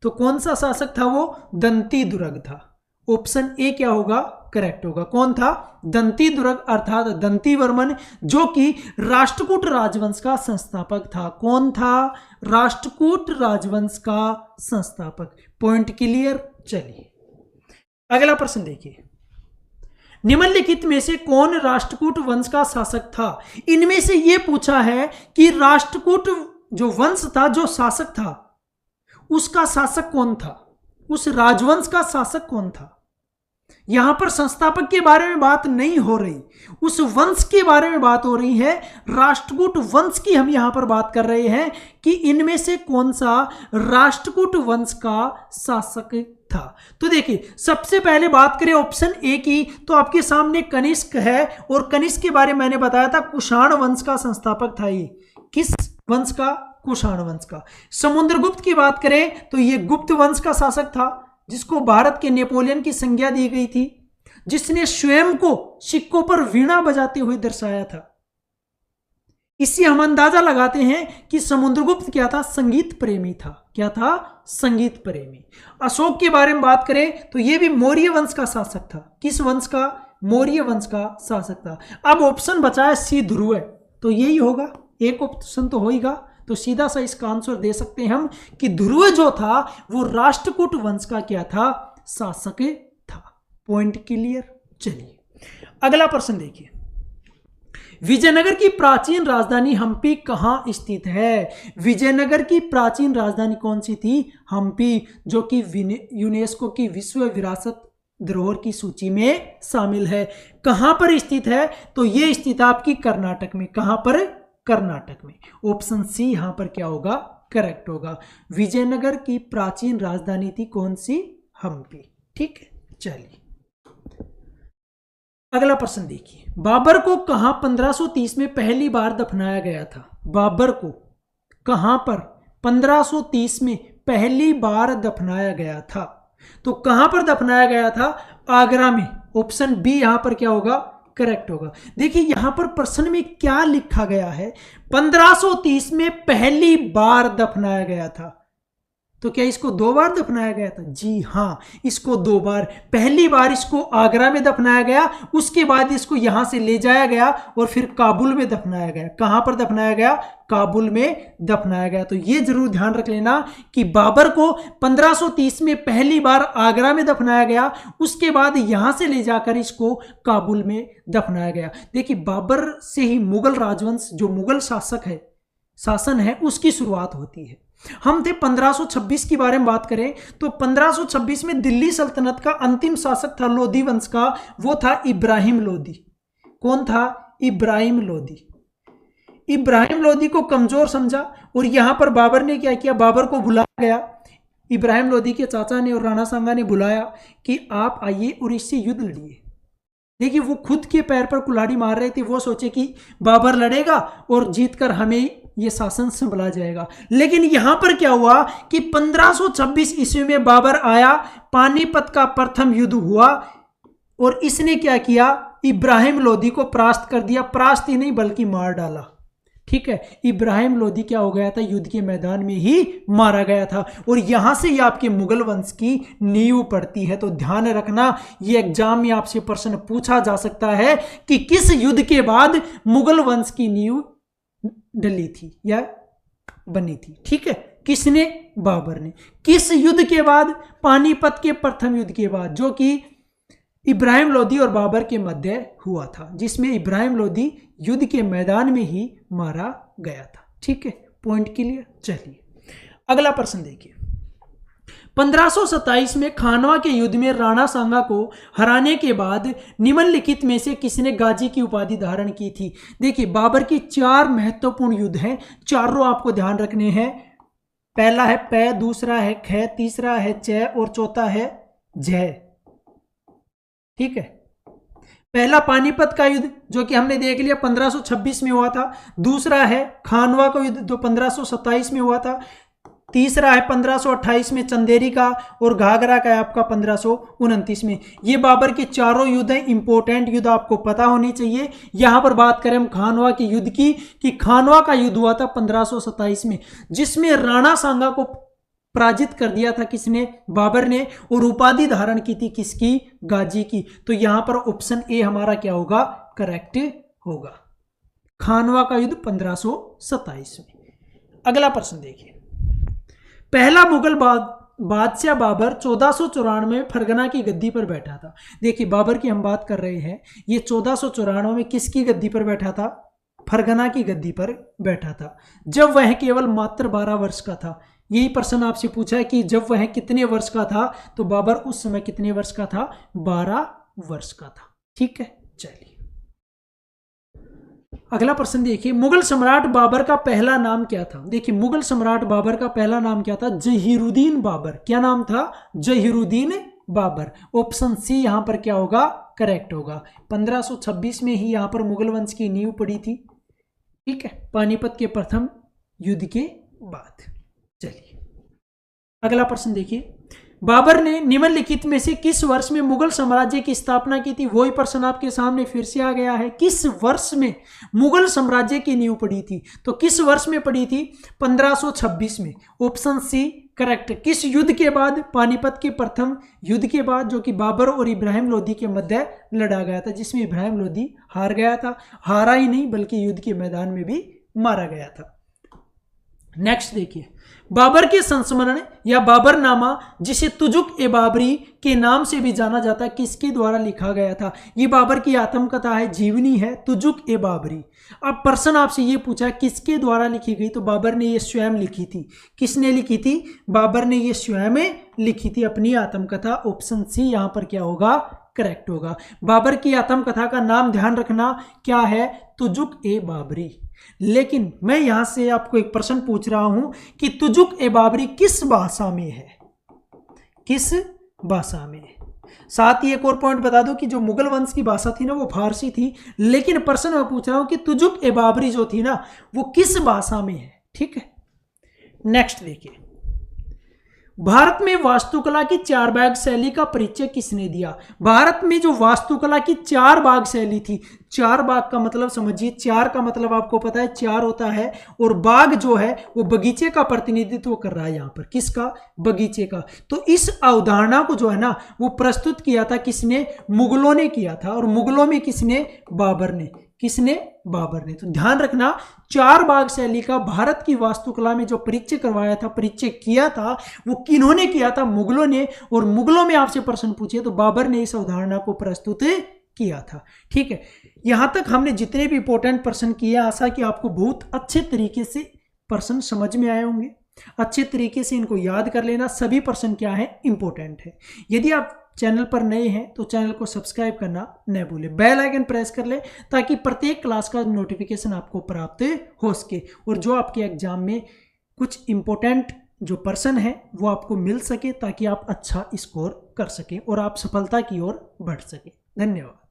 तो कौन सा शासक था वो? दंती दुर्ग था। ऑप्शन ए क्या होगा? करेक्ट होगा। कौन था? दंती दुर्ग अर्थात दंतीवर्मन, जो कि राष्ट्रकूट राजवंश का संस्थापक था। कौन था? राष्ट्रकूट राजवंश का संस्थापक। Point clear. चलिए अगला प्रश्न देखिए, निम्नलिखित में से कौन राष्ट्रकूट वंश का शासक था? इनमें से यह पूछा है कि राष्ट्रकूट जो वंश था, जो शासक था, उसका शासक कौन था, उस राजवंश का शासक कौन था। यहां पर संस्थापक के बारे में बात नहीं हो रही, उस वंश के बारे में बात हो रही है। राष्ट्रकूट वंश की हम यहां पर बात कर रहे हैं कि इनमें से कौन सा राष्ट्रकूट वंश का शासक था। तो देखिए सबसे पहले बात करें ऑप्शन ए की, तो आपके सामने कनिष्क है, और कनिष्क के बारे में मैंने बताया था कुषाण वंश का संस्थापक था। ये किस वंश का? कुषाण वंश का। समुद्रगुप्त की बात करें तो ये गुप्त वंश का शासक था, जिसको भारत के नेपोलियन की संज्ञा दी गई थी, जिसने स्वयं को सिक्कों पर वीणा बजाते हुए दर्शाया था। इससे हम अंदाजा लगाते हैं कि समुद्रगुप्त क्या था? संगीत प्रेमी था। क्या था? संगीत प्रेमी। अशोक के बारे में बात करें तो यह भी मौर्य वंश का शासक था। किस वंश का? मौर्य वंश का शासक था। अब ऑप्शन बचा है सी ध्रुव, तो यही होगा, एक ऑप्शन तो होगा, तो सीधा सा इसका आंसर दे सकते हैं हम कि ध्रुव जो था वो राष्ट्रकूट वंश का क्या था? शासक था। Point clear. चलिए अगला प्रश्न देखिए, विजयनगर की प्राचीन राजधानी हम्पी कहां स्थित है? विजयनगर की प्राचीन राजधानी कौन सी थी? हम्पी, जो कि यूनेस्को की विश्व विरासत धरोहर की सूची में शामिल है। कहां पर स्थित है? तो यह स्थित है आपकी कर्नाटक में। कहां पर? कर्नाटक में। ऑप्शन सी यहां पर क्या होगा? करेक्ट होगा। विजयनगर की प्राचीन राजधानी थी कौन सी? हम्पी। ठीक है, चलिए अगला प्रश्न देखिए, बाबर को कहां 1530 में पहली बार दफनाया गया था? बाबर को कहां पर 1530 में पहली बार दफनाया गया था? तो कहां पर दफनाया गया था? आगरा में। ऑप्शन बी यहां पर क्या होगा? करेक्ट होगा। देखिए यहां पर प्रश्न में क्या लिखा गया है? 1530 में पहली बार दफनाया गया था, तो क्या इसको 2 बार दफनाया गया था? जी हाँ, इसको 2 बार। पहली बार इसको आगरा में दफनाया गया, उसके बाद इसको यहां से ले जाया गया और फिर काबुल में दफनाया गया। कहां पर दफनाया गया? काबुल में दफनाया गया। तो ये जरूर ध्यान रख लेना कि बाबर को 1530 में पहली बार आगरा में दफनाया गया, उसके बाद यहां से ले जाकर इसको काबुल में दफनाया गया। देखिए, बाबर से ही मुगल राजवंश, जो मुगल शासन है उसकी शुरुआत होती है। हम थे 1526 के बारे में बात करें तो 1526 में दिल्ली सल्तनत का अंतिम शासक था लोधी वंश का, वो था इब्राहिम लोधी। कौन था? इब्राहिम लोधी। इब्राहिम लोधी को कमजोर समझा और यहां पर बाबर ने क्या किया? बाबर को बुलाया गया। इब्राहिम लोधी के चाचा ने और राणा सांगा ने बुलाया कि आप आइए और इससे युद्ध लड़िए। देखिए, वो खुद के पैर पर कुल्हाड़ी मार रहे थे। वो सोचे कि बाबर लड़ेगा और जीतकर हमें ये शासन संभला जाएगा। लेकिन यहां पर क्या हुआ कि 1526 ईस्वी में बाबर आया, पानीपत का प्रथम युद्ध हुआ और इसने क्या किया? इब्राहिम लोधी को परास्त कर दिया। परास्त ही नहीं बल्कि मार डाला। ठीक है, इब्राहिम लोधी क्या हो गया था? युद्ध के मैदान में ही मारा गया था। और यहां से ही आपके मुगल वंश की नींव पड़ती है। तो ध्यान रखना, ये एग्जाम में आपसे प्रश्न पूछा जा सकता है कि किस युद्ध के बाद मुगल वंश की नींव डली थी या बनी थी। ठीक है, किसने? बाबर ने। किस युद्ध के बाद? पानीपत के प्रथम युद्ध के बाद, जो कि इब्राहिम लोधी और बाबर के मध्य हुआ था, जिसमें इब्राहिम लोधी युद्ध के मैदान में ही मारा गया था। ठीक है, पॉइंट क्लियर। चलिए अगला प्रश्न देखिए। 1527 में खानवा के युद्ध में राणा सांगा को हराने के बाद निम्नलिखित में से किसने गाजी की उपाधि धारण की थी? देखिए, बाबर की 4 महत्वपूर्ण युद्ध हैं, चारों आपको ध्यान रखने हैं। पहला है पै, दूसरा है ख, तीसरा है च और चौथा है जय। ठीक है, पहला पानीपत का युद्ध जो कि हमने देख लिया 1526 में हुआ था। दूसरा है खानवा का युद्ध जो 1527 में हुआ था। तीसरा है 1528 में चंदेरी का और घाघरा का है आपका 1529 में। ये बाबर के चारों युद्ध हैं, इंपॉर्टेंट युद्ध, आपको पता होनी चाहिए। यहां पर बात करें हम खानवा के युद्ध की कि खानवा का युद्ध हुआ था 1527 में, जिसमें राणा सांगा को पराजित कर दिया था किसने? बाबर ने। और उपाधि धारण की थी किसकी? गाजी की। तो यहां पर ऑप्शन ए हमारा क्या होगा? करेक्ट होगा। खानवा का युद्ध 1527 में। अगला प्रश्न देखिए। पहला मुगल बादशाह बाबर 1494 में फरगना की गद्दी पर बैठा था। देखिए, बाबर की हम बात कर रहे हैं, ये 1494 में किसकी गद्दी पर बैठा था? फरगना की गद्दी पर बैठा था, जब वह केवल मात्र 12 वर्ष का था। यही प्रश्न आपसे पूछा है कि जब वह कितने वर्ष का था, तो बाबर उस समय कितने वर्ष का था? 12 वर्ष का था। ठीक है, चलिए अगला प्रश्न देखिए। मुगल सम्राट बाबर का पहला नाम क्या था? देखिए, मुगल सम्राट बाबर का पहला नाम क्या था? जहीरुद्दीन बाबर। क्या नाम था? जहीरुद्दीन बाबर। ऑप्शन सी यहां पर क्या होगा? करेक्ट होगा। 1526 में ही यहां पर मुगल वंश की नींव पड़ी थी। ठीक है, पानीपत के प्रथम युद्ध के बाद। चलिए अगला प्रश्न देखिए। बाबर ने निम्नलिखित में से किस वर्ष में मुगल साम्राज्य की स्थापना की थी? वही प्रश्न आपके सामने फिर से आ गया है। किस वर्ष में मुगल साम्राज्य की नींव पड़ी थी? तो किस वर्ष में पड़ी थी? 1526 में। Option C correct. किस युद्ध के बाद? पानीपत के प्रथम युद्ध के बाद, जो कि बाबर और इब्राहिम लोधी के मध्य लड़ा गया था, जिसमें इब्राहिम लोधी हार गया था। हारा ही नहीं बल्कि युद्ध के मैदान में भी मारा गया था। नेक्स्ट देखिए। बाबर के संस्मरण या बाबरनामा, जिसे तुजुक ए बाबरी के नाम से भी जाना जाता है, किसके द्वारा लिखा गया था? ये बाबर की आत्मकथा है, जीवनी है, तुजुक ए बाबरी। अब प्रश्न आपसे ये पूछा किसके द्वारा लिखी गई, तो बाबर ने ये स्वयं लिखी थी। किसने लिखी थी? बाबर ने ये स्वयं लिखी थी अपनी आत्मकथा। ऑप्शन सी यहां पर क्या होगा? करेक्ट होगा। बाबर की आत्मकथा का नाम ध्यान रखना क्या है? तुजुक ए बाबरी। लेकिन मैं यहां से आपको एक प्रश्न पूछ रहा हूं कि तुजुक ए बाबरी किस भाषा में है? किस भाषा में है? साथ ही एक और पॉइंट बता दो कि जो मुगल वंश की भाषा थी ना, वो फारसी थी। लेकिन प्रश्न मैं पूछ रहा हूं कि तुजुक ए बाबरी जो थी ना, वो किस भाषा में है? ठीक है, नेक्स्ट देखिए। भारत में वास्तुकला की 4 भाग शैली का परिचय किसने दिया? भारत में जो वास्तुकला की 4 भाग शैली थी, 4 भाग का मतलब समझिए, 4 का मतलब आपको पता है 4 होता है, और बाग जो है वो बगीचे का प्रतिनिधित्व कर रहा है यहाँ पर। किसका? बगीचे का। तो इस अवधारणा को जो है ना वो प्रस्तुत किया था किसने? मुगलों ने किया था। और मुगलों में किसने? बाबर ने। किसने? बाबर ने। तो ध्यान रखना, 4 भाग शैली का भारत की वास्तुकला में जो परिचय करवाया था, परिचय किया था, वो किन्होंने किया था? मुगलों ने। और मुगलों में आपसे प्रश्न पूछे तो बाबर ने इस अवधारणा को प्रस्तुत किया था। ठीक है, यहां तक हमने जितने भी इंपॉर्टेंट प्रश्न किए, आशा कि आपको बहुत अच्छे तरीके से प्रश्न समझ में आए होंगे। अच्छे तरीके से इनको याद कर लेना। सभी प्रश्न क्या है? इंपॉर्टेंट है। यदि आप चैनल पर नए हैं तो चैनल को सब्सक्राइब करना न भूलें, बेल आइकन प्रेस कर लें ताकि प्रत्येक क्लास का नोटिफिकेशन आपको प्राप्त हो सके, और जो आपके एग्जाम में कुछ इंपॉर्टेंट जो प्रश्न है वो आपको मिल सके ताकि आप अच्छा स्कोर कर सकें और आप सफलता की ओर बढ़ सकें। धन्यवाद।